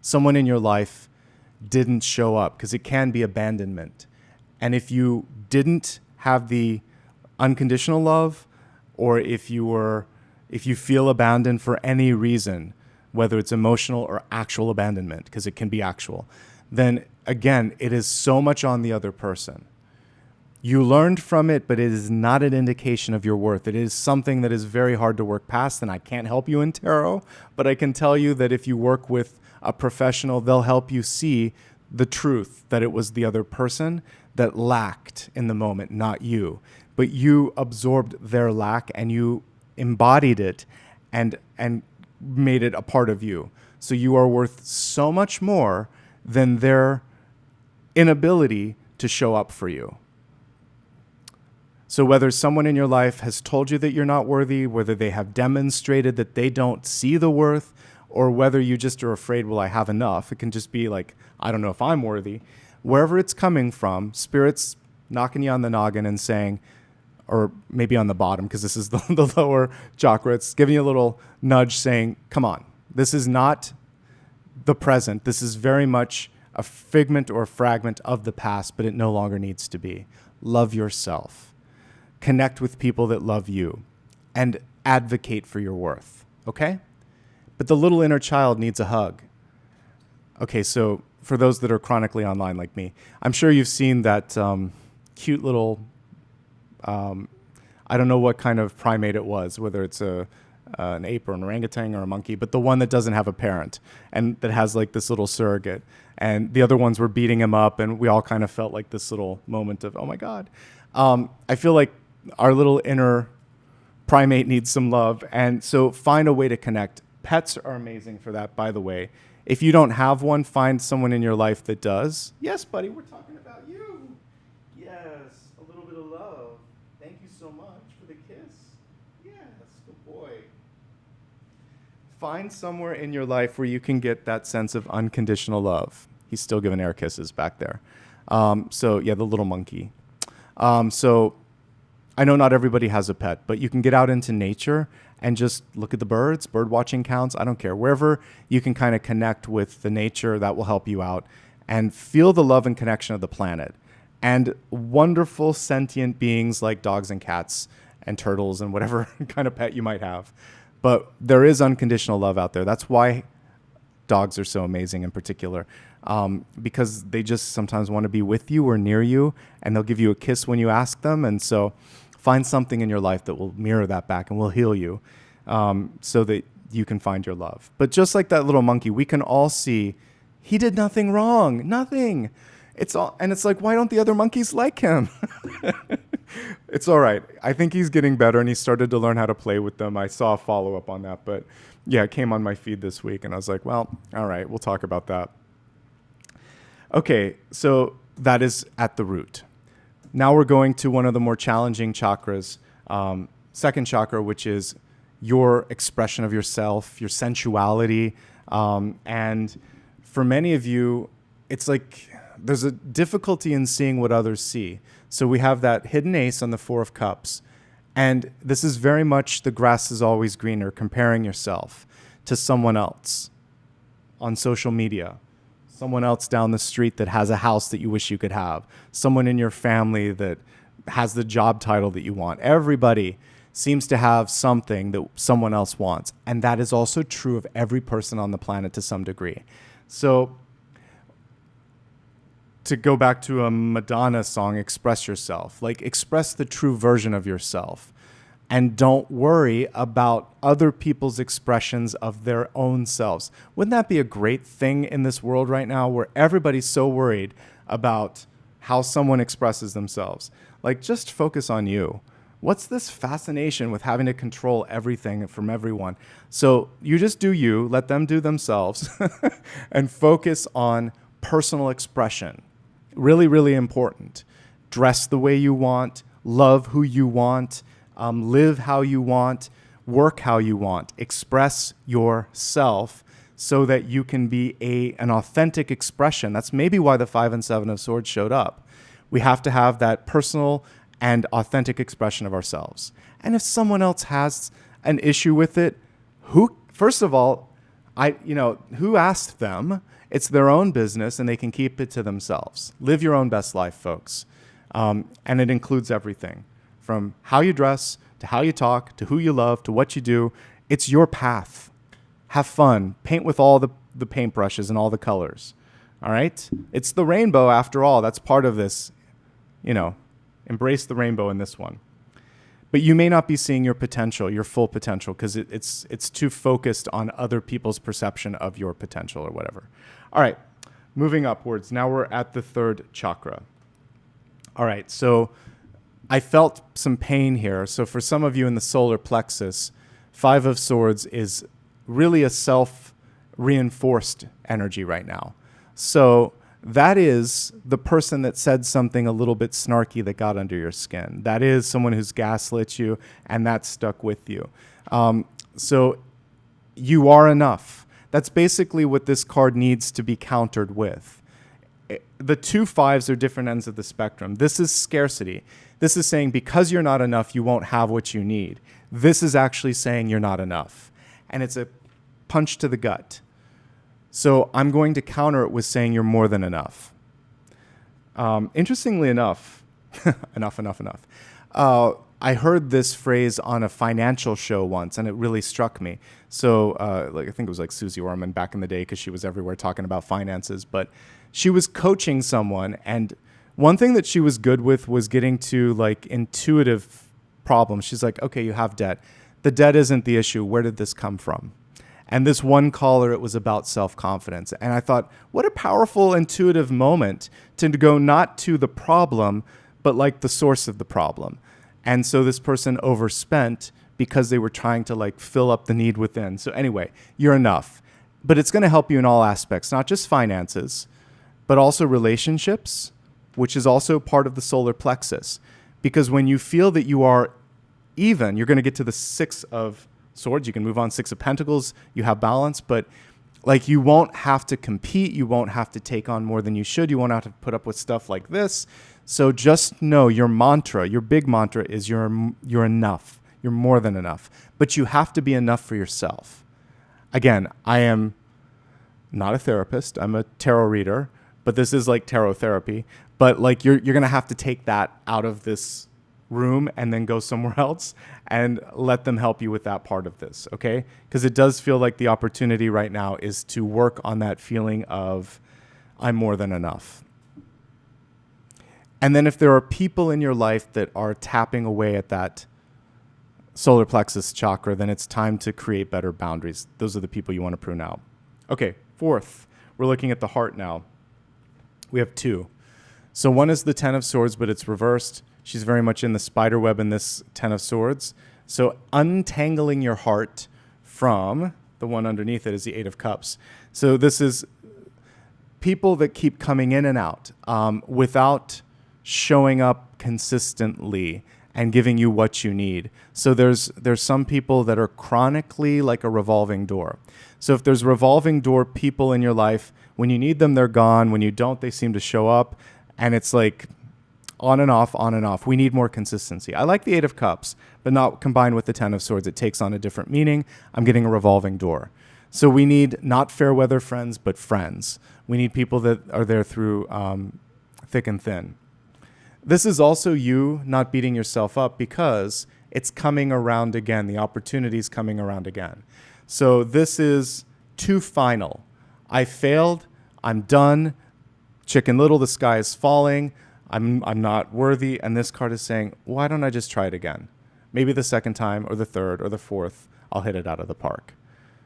Someone in your life didn't show up, because it can be abandonment. And if you didn't have the unconditional love, or if you feel abandoned for any reason, whether it's emotional or actual abandonment, because it can be actual, then again, it is so much on the other person. You learned from it, but it is not an indication of your worth. It is something that is very hard to work past, and I can't help you in tarot, but I can tell you that if you work with a professional, they'll help you see the truth, that it was the other person that lacked in the moment, not you. But you absorbed their lack and you embodied it and made it a part of you. So you are worth so much more than their inability to show up for you. So whether someone in your life has told you that you're not worthy, whether they have demonstrated that they don't see the worth, or whether you just are afraid, well, I have enough. It can just be like, I don't know if I'm worthy. Wherever it's coming from, Spirit's knocking you on the noggin and saying, or maybe on the bottom, because this is the lower chakra, it's giving you a little nudge saying, come on, this is not the present. This is very much a figment or a fragment of the past, but it no longer needs to be. Love yourself. Connect with people that love you and advocate for your worth, okay? But the little inner child needs a hug. Okay, so for those that are chronically online like me, I'm sure you've seen that cute little, I don't know what kind of primate it was, whether it's an ape or an orangutan or a monkey, but the one that doesn't have a parent and that has like this little surrogate. And the other ones were beating him up, and we all kind of felt like this little moment of, oh my God. I feel like our little inner primate needs some love. And so find a way to connect. Pets are amazing for that, by the way. If you don't have one, find someone in your life that does. Yes, buddy, we're talking about you. Yes, a little bit of love. Thank you so much for the kiss. Yes, good boy. Find somewhere in your life where you can get that sense of unconditional love. He's still giving air kisses back there. So yeah, the little monkey. So I know not everybody has a pet, but you can get out into nature and just look at the birds. Bird watching counts. I don't care. Wherever you can kind of connect with the nature, that will help you out. And feel the love and connection of the planet. And wonderful sentient beings like dogs and cats and turtles and whatever kind of pet you might have. But there is unconditional love out there. That's why dogs are so amazing in particular. Because they just sometimes want to be with you or near you, and they'll give you a kiss when you ask them. And so find something in your life that will mirror that back and will heal you, so that you can find your love. But just like that little monkey, we can all see he did nothing wrong, nothing. It's like, why don't the other monkeys like him? It's all right. I think he's getting better, and he started to learn how to play with them. I saw a follow-up on that, but yeah, it came on my feed this week, and I was like, well, all right, we'll talk about that. Okay, so that is at the root. Now we're going to one of the more challenging chakras, second chakra, which is your expression of yourself, your sensuality. And for many of you, it's like there's a difficulty in seeing what others see. So we have that hidden ace on the Four of Cups. And this is very much the grass is always greener, comparing yourself to someone else on social media. Someone else down the street that has a house that you wish you could have. Someone in your family that has the job title that you want. Everybody seems to have something that someone else wants. And that is also true of every person on the planet to some degree. So to go back to a Madonna song, Express Yourself. Like, express the true version of yourself. And don't worry about other people's expressions of their own selves. Wouldn't that be a great thing in this world right now where everybody's so worried about how someone expresses themselves? Like, just focus on you. What's this fascination with having to control everything from everyone? So you just do you, let them do themselves, and focus on personal expression. Really, really important. Dress the way you want, love who you want, live how you want, work how you want. Express yourself so that you can be an authentic expression. That's maybe why the 5 and 7 of Swords showed up. We have to have that personal and authentic expression of ourselves. And if someone else has an issue with it, first of all, who asked them? It's their own business, and they can keep it to themselves. Live your own best life, folks. And it includes everything, from how you dress, to how you talk, to who you love, to what you do. It's your path. Have fun. Paint with all the paintbrushes and all the colors. All right? It's the rainbow, after all. That's part of this. Embrace the rainbow in this one. But you may not be seeing your potential, your full potential, because it's too focused on other people's perception of your potential or whatever. All right, moving upwards. Now we're at the 3rd chakra. All right, so I felt some pain here. So for some of you in the solar plexus, 5 of Swords is really a self-reinforced energy right now. So that is the person that said something a little bit snarky that got under your skin. That is someone who's gaslit you, and that stuck with you. So you are enough. That's basically what this card needs to be countered with. The 2 5s are different ends of the spectrum. This is scarcity. This is saying because you're not enough, you won't have what you need. This is actually saying you're not enough. And it's a punch to the gut. So I'm going to counter it with saying you're more than enough. Interestingly enough, enough. I heard this phrase on a financial show once, and it really struck me. So I think it was like Susie Orman back in the day, because she was everywhere talking about finances. But she was coaching someone, and one thing that she was good with was getting to like intuitive problems. She's like, okay, you have debt. The debt isn't the issue. Where did this come from? And this one caller, it was about self-confidence. And I thought, what a powerful, intuitive moment to go not to the problem, but like the source of the problem. And so this person overspent because they were trying to like fill up the need within. So anyway, you're enough. But it's going to help you in all aspects, not just finances, but also relationships, which is also part of the solar plexus. Because when you feel that you are even, you're going to get to the 6 of Swords. You can move on 6 of Pentacles. You have balance, but like you won't have to compete. You won't have to take on more than you should. You won't have to put up with stuff like this. So just know your mantra, your big mantra is you're enough. You're more than enough. But you have to be enough for yourself. Again, I am not a therapist. I'm a tarot reader, but this is like tarot therapy. But like you're going to have to take that out of this room and then go somewhere else and let them help you with that part of this, okay? Because it does feel like the opportunity right now is to work on that feeling of I'm more than enough. And then if there are people in your life that are tapping away at that solar plexus chakra, then it's time to create better boundaries. Those are the people you want to prune out. Okay, 4th, we're looking at the heart now. We have 2. So one is the 10 of Swords, but it's reversed. She's very much in the spider web in this 10 of Swords. So untangling your heart from the one underneath it is the 8 of Cups. So this is people that keep coming in and out without showing up consistently and giving you what you need. So there's some people that are chronically like a revolving door. So if there's revolving door people in your life, when you need them, they're gone. When you don't, they seem to show up. And it's like on and off, on and off. We need more consistency. I like the 8 of Cups, but not combined with the 10 of Swords. It takes on a different meaning. I'm getting a revolving door. So we need not fair weather friends, but friends. We need people that are there through thick and thin. This is also you not beating yourself up because it's coming around again. The opportunity's coming around again. So this is too final. I failed. I'm done. Chicken Little, the sky is falling. I'm not worthy. And this card is saying, why don't I just try it again? Maybe the second time or the third or the fourth, I'll hit it out of the park.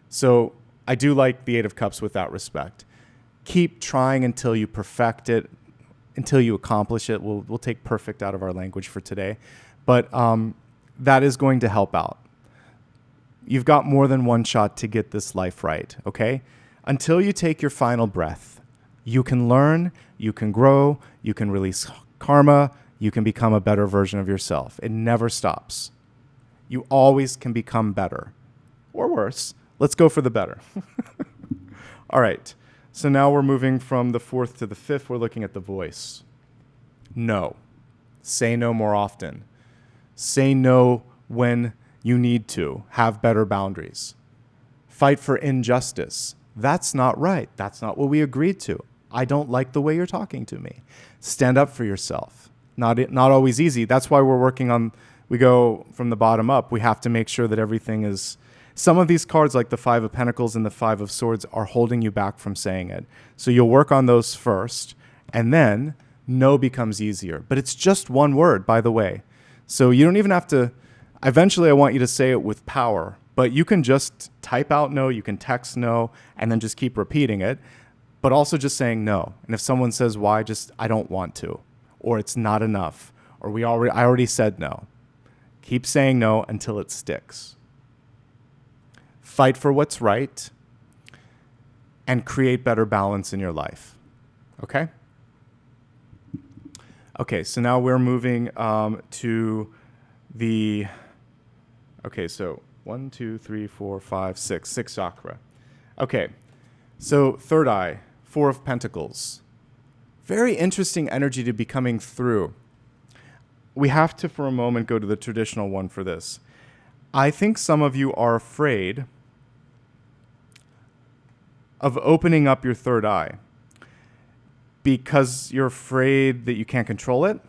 So I do like the Eight of Cups with that respect. Keep trying until you perfect it, until you accomplish it. We'll take perfect out of our language for today. But that is going to help out. You've got more than one shot to get this life right, okay? Until you take your final breath, you can learn, you can grow, you can release karma, you can become a better version of yourself. It never stops. You always can become better or worse. Let's go for the better. All right. So now we're moving from the 4th to the 5th. We're looking at the voice. No. Say no more often. Say no when you need to. Have better boundaries. Fight for injustice. That's not right. That's not what we agreed to. I don't like the way you're talking to me. Stand up for yourself. Not always easy. That's why we're working on, we go from the bottom up. We have to make sure that everything is, some of these cards like the 5 of Pentacles and the 5 of Swords are holding you back from saying it. So you'll work on those first, and then no becomes easier. But it's just one word, by the way. So you don't even have to, eventually I want you to say it with power, but you can just type out no, you can text no, and then just keep repeating it, but also just saying no. And if someone says why, just I don't want to, or it's not enough, or I already said no. Keep saying no until it sticks. Fight for what's right and create better balance in your life. Okay? Okay, so now we're moving to the, okay, so 1, 2, 3, 4, 5, 6, 6 chakra. Okay, so third eye, 4 of Pentacles. Very interesting energy to be coming through. We have to, for a moment, go to the traditional one for this. I think some of you are afraid of opening up your third eye because you're afraid that you can't control it.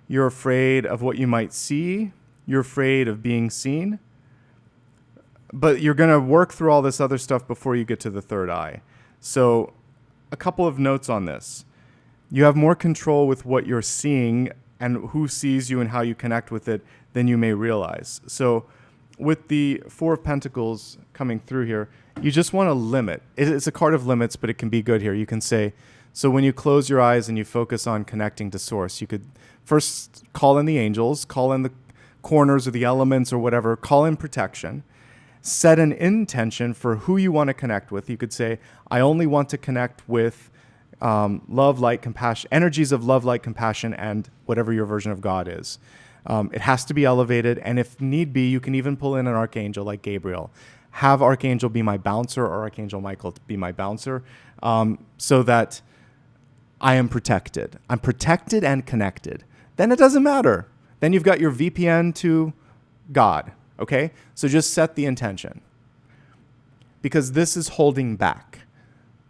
You're afraid of what you might see. You're afraid of being seen. But you're going to work through all this other stuff before you get to the third eye. So a couple of notes on this. You have more control with what you're seeing and who sees you and how you connect with it than you may realize. So with the 4 of Pentacles coming through here, you just want to limit. It's a card of limits, but it can be good here. You can say, so when you close your eyes and you focus on connecting to source, you could first call in the angels, call in the corners or the elements or whatever, call in protection, set an intention for who you want to connect with. You could say, I only want to connect with love, light, compassion, energies of love, light, compassion, and whatever your version of God is. It has to be elevated, and if need be, you can even pull in an archangel like Gabriel. Have Archangel be my bouncer or Archangel Michael be my bouncer so that I am protected. I'm protected and connected. Then it doesn't matter. Then you've got your VPN to God, okay? So just set the intention because this is holding back.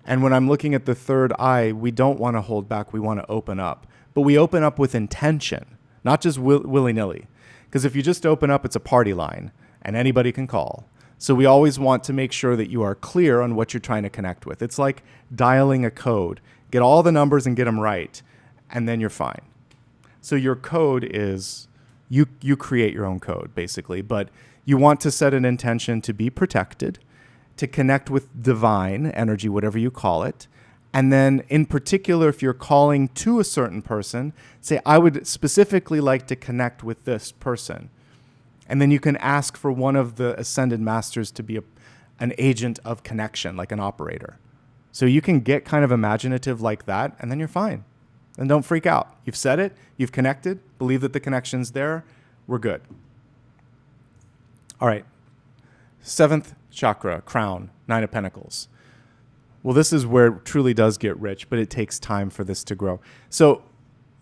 And when I'm looking at the third eye, we don't want to hold back. We want to open up. But we open up with intention, not just willy-nilly. Because if you just open up, it's a party line and anybody can call. So we always want to make sure that you are clear on what you're trying to connect with. It's like dialing a code. Get all the numbers and get them right, and then you're fine. So your code is, you create your own code, basically. But you want to set an intention to be protected, to connect with divine energy, whatever you call it. And then in particular, if you're calling to a certain person, say, I would specifically like to connect with this person. And then you can ask for one of the ascended masters to be an agent of connection, like an operator. So you can get kind of imaginative like that, and then you're fine. And don't freak out. You've said it, you've connected, believe that the connection's there, we're good. All right. 7th chakra, crown, 9 of Pentacles. Well, this is where it truly does get rich, but it takes time for this to grow. So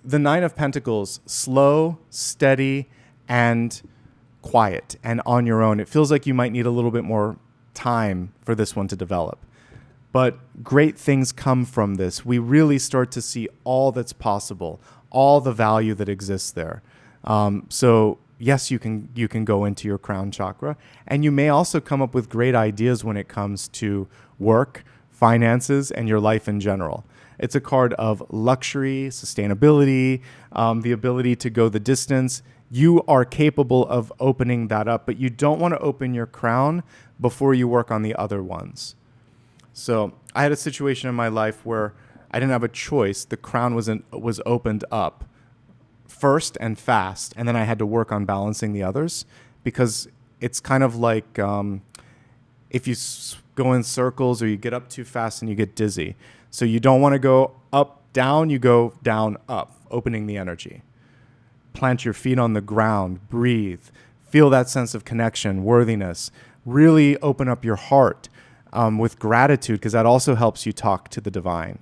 the 9 of Pentacles, slow, steady, and quiet and on your own. It feels like you might need a little bit more time for this one to develop. But great things come from this. We really start to see all that's possible, all the value that exists there. So yes, you can go into your crown chakra, and you may also come up with great ideas when it comes to work, finances, and your life in general. It's a card of luxury, sustainability, the ability to go the distance. You are capable of opening that up, but you don't want to open your crown before you work on the other ones. So I had a situation in my life where I didn't have a choice. The crown was opened up first and fast, and then I had to work on balancing the others, because it's kind of like if you go in circles or you get up too fast and you get dizzy. So you don't want to go up, down, you go down, up, opening the energy. Plant your feet on the ground, breathe, feel that sense of connection, worthiness. Really open up your heart with gratitude, because that also helps you talk to the divine.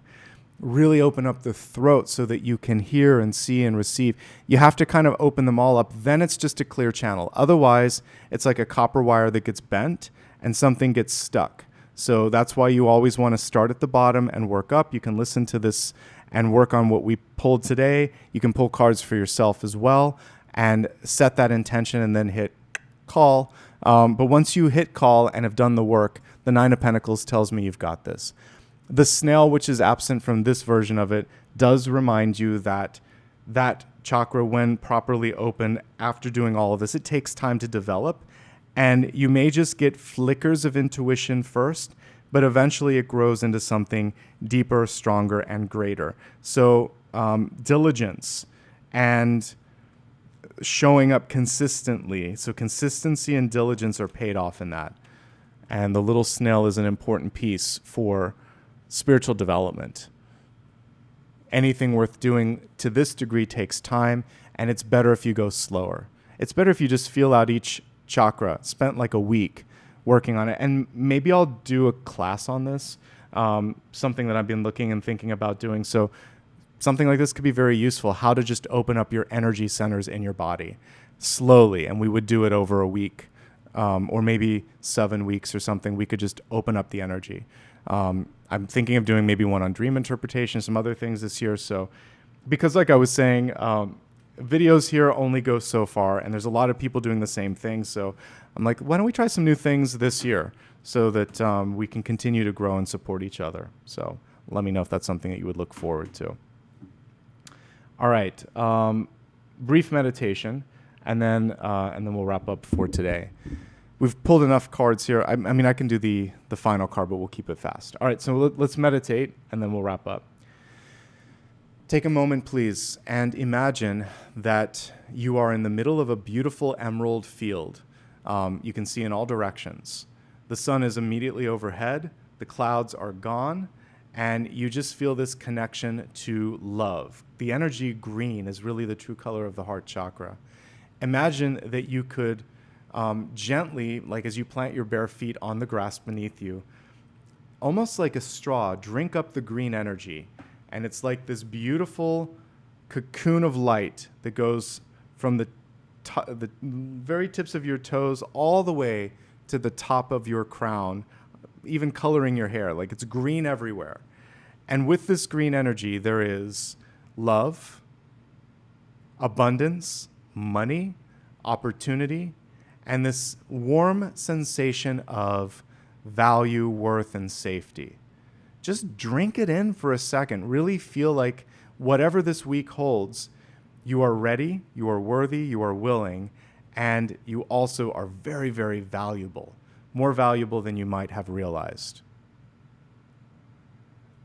Really open up the throat so that you can hear and see and receive. You have to kind of open them all up. Then it's just a clear channel. Otherwise, it's like a copper wire that gets bent and something gets stuck. So that's why you always want to start at the bottom and work up. You can listen to this and work on what we pulled today. You can pull cards for yourself as well and set that intention and then hit call. But once you hit call and have done the work, the Nine of Pentacles tells me you've got this. The snail, which is absent from this version of it, does remind you that that chakra, when properly open after doing all of this, it takes time to develop. And you may just get flickers of intuition first, but eventually it grows into something deeper, stronger, and greater. So diligence and showing up consistently. So consistency and diligence are paid off in that. And the little snail is an important piece for spiritual development. Anything worth doing to this degree takes time, and it's better if you go slower. It's better if you just feel out each chakra, spent like a week working on it. And maybe I'll do a class on this, something that I've been looking and thinking about doing. So something like this could be very useful, how to just open up your energy centers in your body slowly. And we would do it over a week, or maybe 7 weeks or something. We could just open up the energy. I'm thinking of doing maybe one on dream interpretation, some other things this year. So because like I was saying, videos here only go so far, and there's a lot of people doing the same thing. So I'm like, why don't we try some new things this year so that we can continue to grow and support each other. So let me know if that's something that you would look forward to. All right, brief meditation, and then we'll wrap up for today. We've pulled enough cards here. I mean, I can do the final card, but we'll keep it fast. All right, so let's meditate, and then we'll wrap up. Take a moment, please, and imagine that you are in the middle of a beautiful emerald field. You can see in all directions. The sun is immediately overhead. The clouds are gone, and you just feel this connection to love. The energy green is really the true color of the heart chakra. Imagine that you could gently, like as you plant your bare feet on the grass beneath you, almost like a straw, drink up the green energy. And it's like this beautiful cocoon of light that goes from the very tips of your toes all the way to the top of your crown, even coloring your hair. Like it's green everywhere. And with this green energy, there is love, abundance, money, opportunity, and this warm sensation of value, worth, and safety. Just drink it in for a second. Really feel like whatever this week holds, you are ready, you are worthy, you are willing, and you also are very, very valuable. More valuable than you might have realized.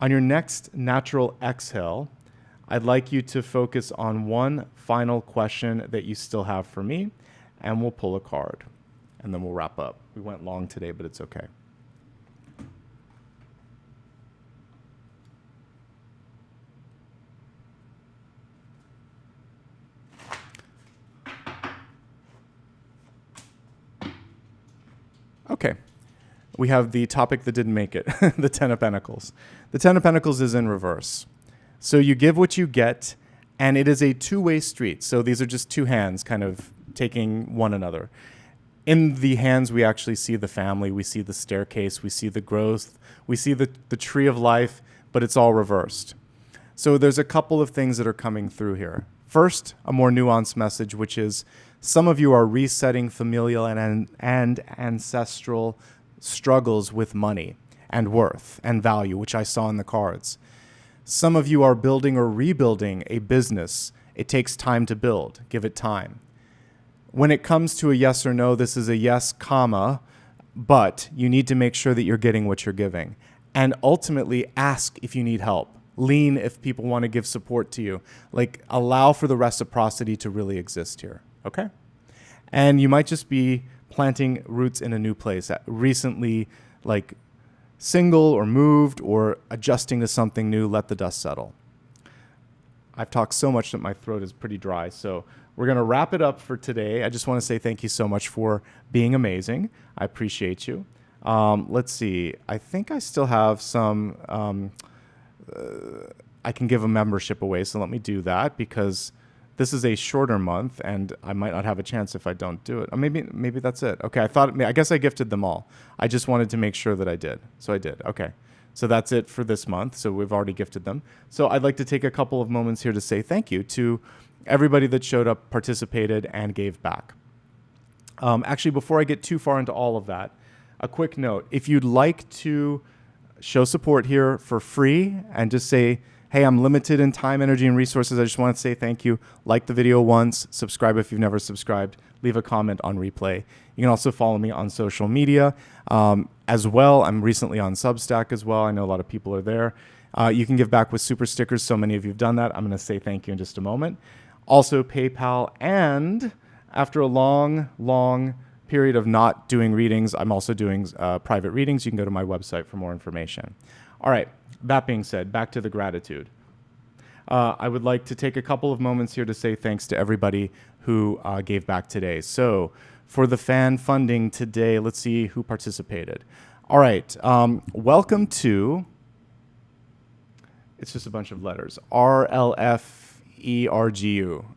On your next natural exhale, I'd like you to focus on one final question that you still have for me, and we'll pull a card, and then we'll wrap up. We went long today, but it's okay. Okay, we have the topic that didn't make it, the Ten of Pentacles. The Ten of Pentacles is in reverse. So you give what you get, and it is a two-way street. So these are just two hands kind of taking one another. In the hands, we actually see the family, we see the staircase, we see the growth, we see the tree of life, but it's all reversed. So there's a couple of things that are coming through here. First, a more nuanced message, which is some of you are resetting familial and ancestral struggles with money and worth and value, which I saw in the cards. Some of you are building or rebuilding a business. It takes time to build. Give it time. When it comes to a yes or no, this is a yes, comma, but you need to make sure that you're getting what you're giving. And ultimately, ask if you need help. Lean if people want to give support to you. Like, allow for the reciprocity to really exist here, okay? And you might just be planting roots in a new place. Recently, like, single or moved or adjusting to something new. Let the dust settle. I've talked so much that my throat is pretty dry, so we're going to wrap it up for today. I just want to say thank you so much for being amazing. I appreciate you. Let's see. I think I still have some... I can give a membership away, so let me do that, because this is a shorter month, and I might not have a chance if I don't do it. Or maybe that's it. Okay, I guess I gifted them all. I just wanted to make sure that I did. So I did. Okay. So that's it for this month. So we've already gifted them. So I'd like to take a couple of moments here to say thank you to everybody that showed up, participated, and gave back. Actually, before I get too far into all of that, a quick note. If you'd like to show support here for free and just say, hey, I'm limited in time, energy, and resources, I just want to say thank you. Like the video once, subscribe if you've never subscribed, leave a comment on replay. You can also follow me on social media as well. I'm recently on Substack as well. I know a lot of people are there. You can give back with super stickers. So many of you have done that. I'm going to say thank you in just a moment. Also PayPal, and after a long period of not doing readings, I'm also doing private readings. You can go to my website for more information. All right. That being said, back to the gratitude. I would like to take a couple of moments here to say thanks to everybody who gave back today. So for the fan funding today, let's see who participated. All right. Welcome to, it's just a bunch of letters, RLFERGU,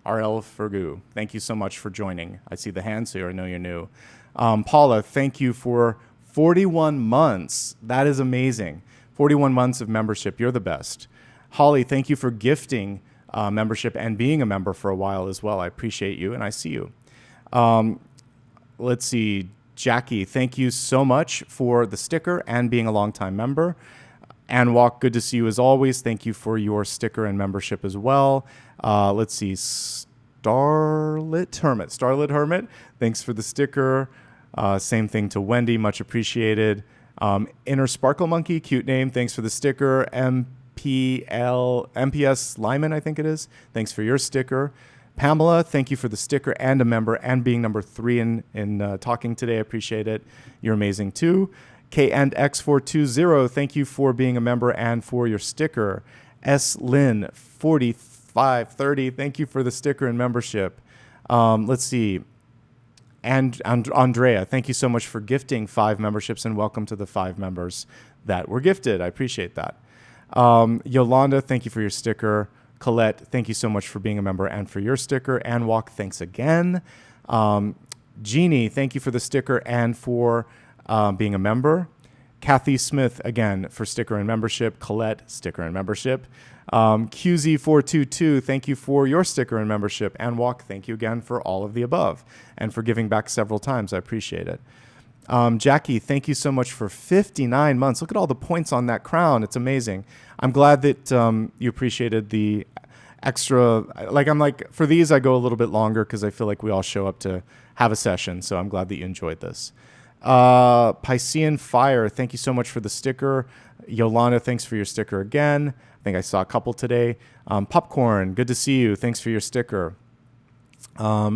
RLFERGU. Thank you so much for joining. I see the hand, so I know you're new. Paula, thank you for 41 months. That is amazing. 41 months of membership. You're the best. Holly, thank you for gifting membership and being a member for a while as well. I appreciate you, and I see you. Let's see. Jackie, thank you so much for the sticker and being a longtime member. Ann Walk, good to see you as always. Thank you for your sticker and membership as well. Let's see. Starlit Hermit, thanks for the sticker. Same thing to Wendy, much appreciated. Inner Sparkle Monkey, cute name. Thanks for the sticker. MPS Lyman, I think it is. Thanks for your sticker. Pamela, thank you for the sticker and a member and being number 3 in talking today. I appreciate it. You're amazing too. K and X420, thank you for being a member and for your sticker. S Lynn 4530, thank you for the sticker and membership. Let's see. And Andrea, thank you so much for gifting 5 memberships, and welcome to the 5 members that were gifted. I appreciate that. Yolanda, thank you for your sticker. Colette, thank you so much for being a member and for your sticker. Ann Walk, thanks again. Jeannie, thank you for the sticker and for being a member. Kathy Smith, again, for sticker and membership. Colette, sticker and membership. QZ422, thank you for your sticker and membership. And Walk, thank you again for all of the above and for giving back several times. I appreciate it. Jackie, thank you so much for 59 months. Look at all the points on that crown. It's amazing. I'm glad that you appreciated the extra. For these, I go a little bit longer because I feel like we all show up to have a session. So I'm glad that you enjoyed this. Piscean Fire, thank you so much for the sticker. Yolanda, thanks for your sticker again. I think I saw a couple today. Popcorn, good to see you. Thanks for your sticker.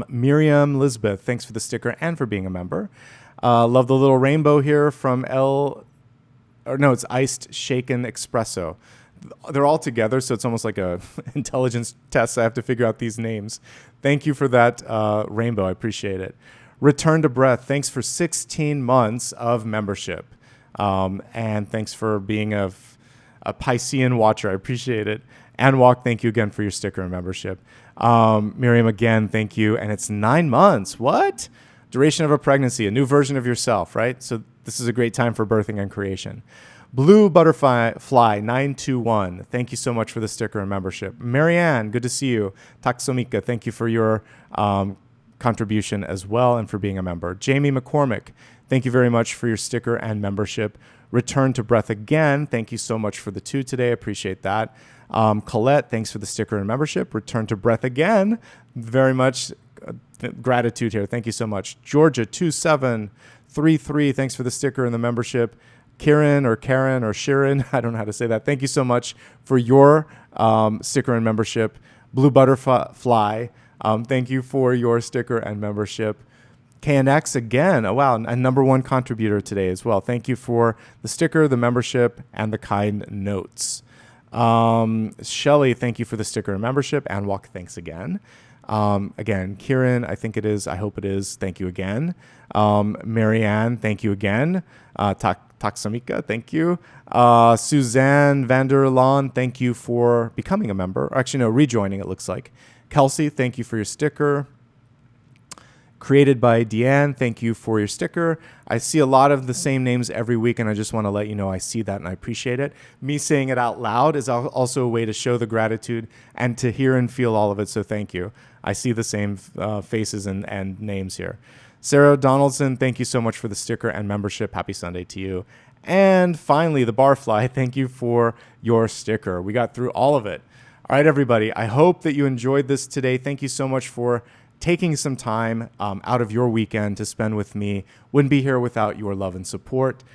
Miriam Lisbeth, thanks for the sticker and for being a member. Love the little rainbow here from it's Iced Shaken Espresso. They're all together, so it's almost like a intelligence test. I have to figure out these names. Thank you for that rainbow. I appreciate it. Return to Breath, thanks for 16 months of membership. And thanks for being a Piscean watcher. I appreciate it. And Walk, thank you again for your sticker and membership. Miriam, again, thank you. And it's 9 months. What? Duration of a pregnancy, a new version of yourself, right? So this is a great time for birthing and creation. Blue Butterfly 921, thank you so much for the sticker and membership. Marianne, good to see you. Taksomika, thank you for your contribution as well and for being a member. Jamie McCormick, thank you very much for your sticker and membership. Return to Breath again, thank you so much for the 2 today. Appreciate that. Colette, thanks for the sticker and membership. Return to Breath again. Very much gratitude here. Thank you so much. Georgia 2733, thanks for the sticker and the membership. Karen or Sharon, I don't know how to say that. Thank you so much for your sticker and membership. Blue Butterfly, thank you for your sticker and membership. KNX again, oh wow, a number one contributor today as well. Thank you for the sticker, the membership, and the kind notes. Shelly, thank you for the sticker and membership. Anwalk, thanks again. Again, Kieran, I think it is. I hope it is. Thank you again. Marianne, thank you again. Taksamika, thank you. Suzanne Vanderlaan, thank you for becoming a member. Actually, no, rejoining, it looks like. Kelsey, thank you for your sticker. Created by Deanne, thank you for your sticker. I see a lot of the same names every week, and I just want to let you know I see that and I appreciate it. Me saying it out loud is also a way to show the gratitude and to hear and feel all of it, so thank you. I see the same faces and names here. Sarah Donaldson, thank you so much for the sticker and membership. Happy Sunday to you. And finally, the Barfly, thank you for your sticker. We got through all of it. All right, everybody, I hope that you enjoyed this today. Thank you so much for taking some time out of your weekend to spend with me. Wouldn't be here without your love and support.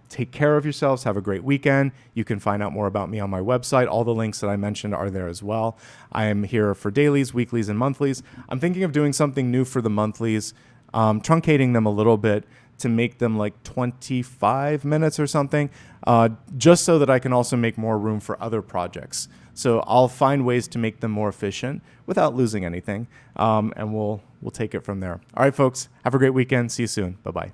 Take care of yourselves. Have a great weekend. You can find out more about me on my website. All the links that I mentioned are there as well. I am here for dailies, weeklies, and monthlies. I'm thinking of doing something new for the monthlies, truncating them a little bit to make them like 25 minutes or something, just so that I can also make more room for other projects. So I'll find ways to make them more efficient without losing anything, and we'll take it from there. All right, folks, have a great weekend. See you soon. Bye-bye.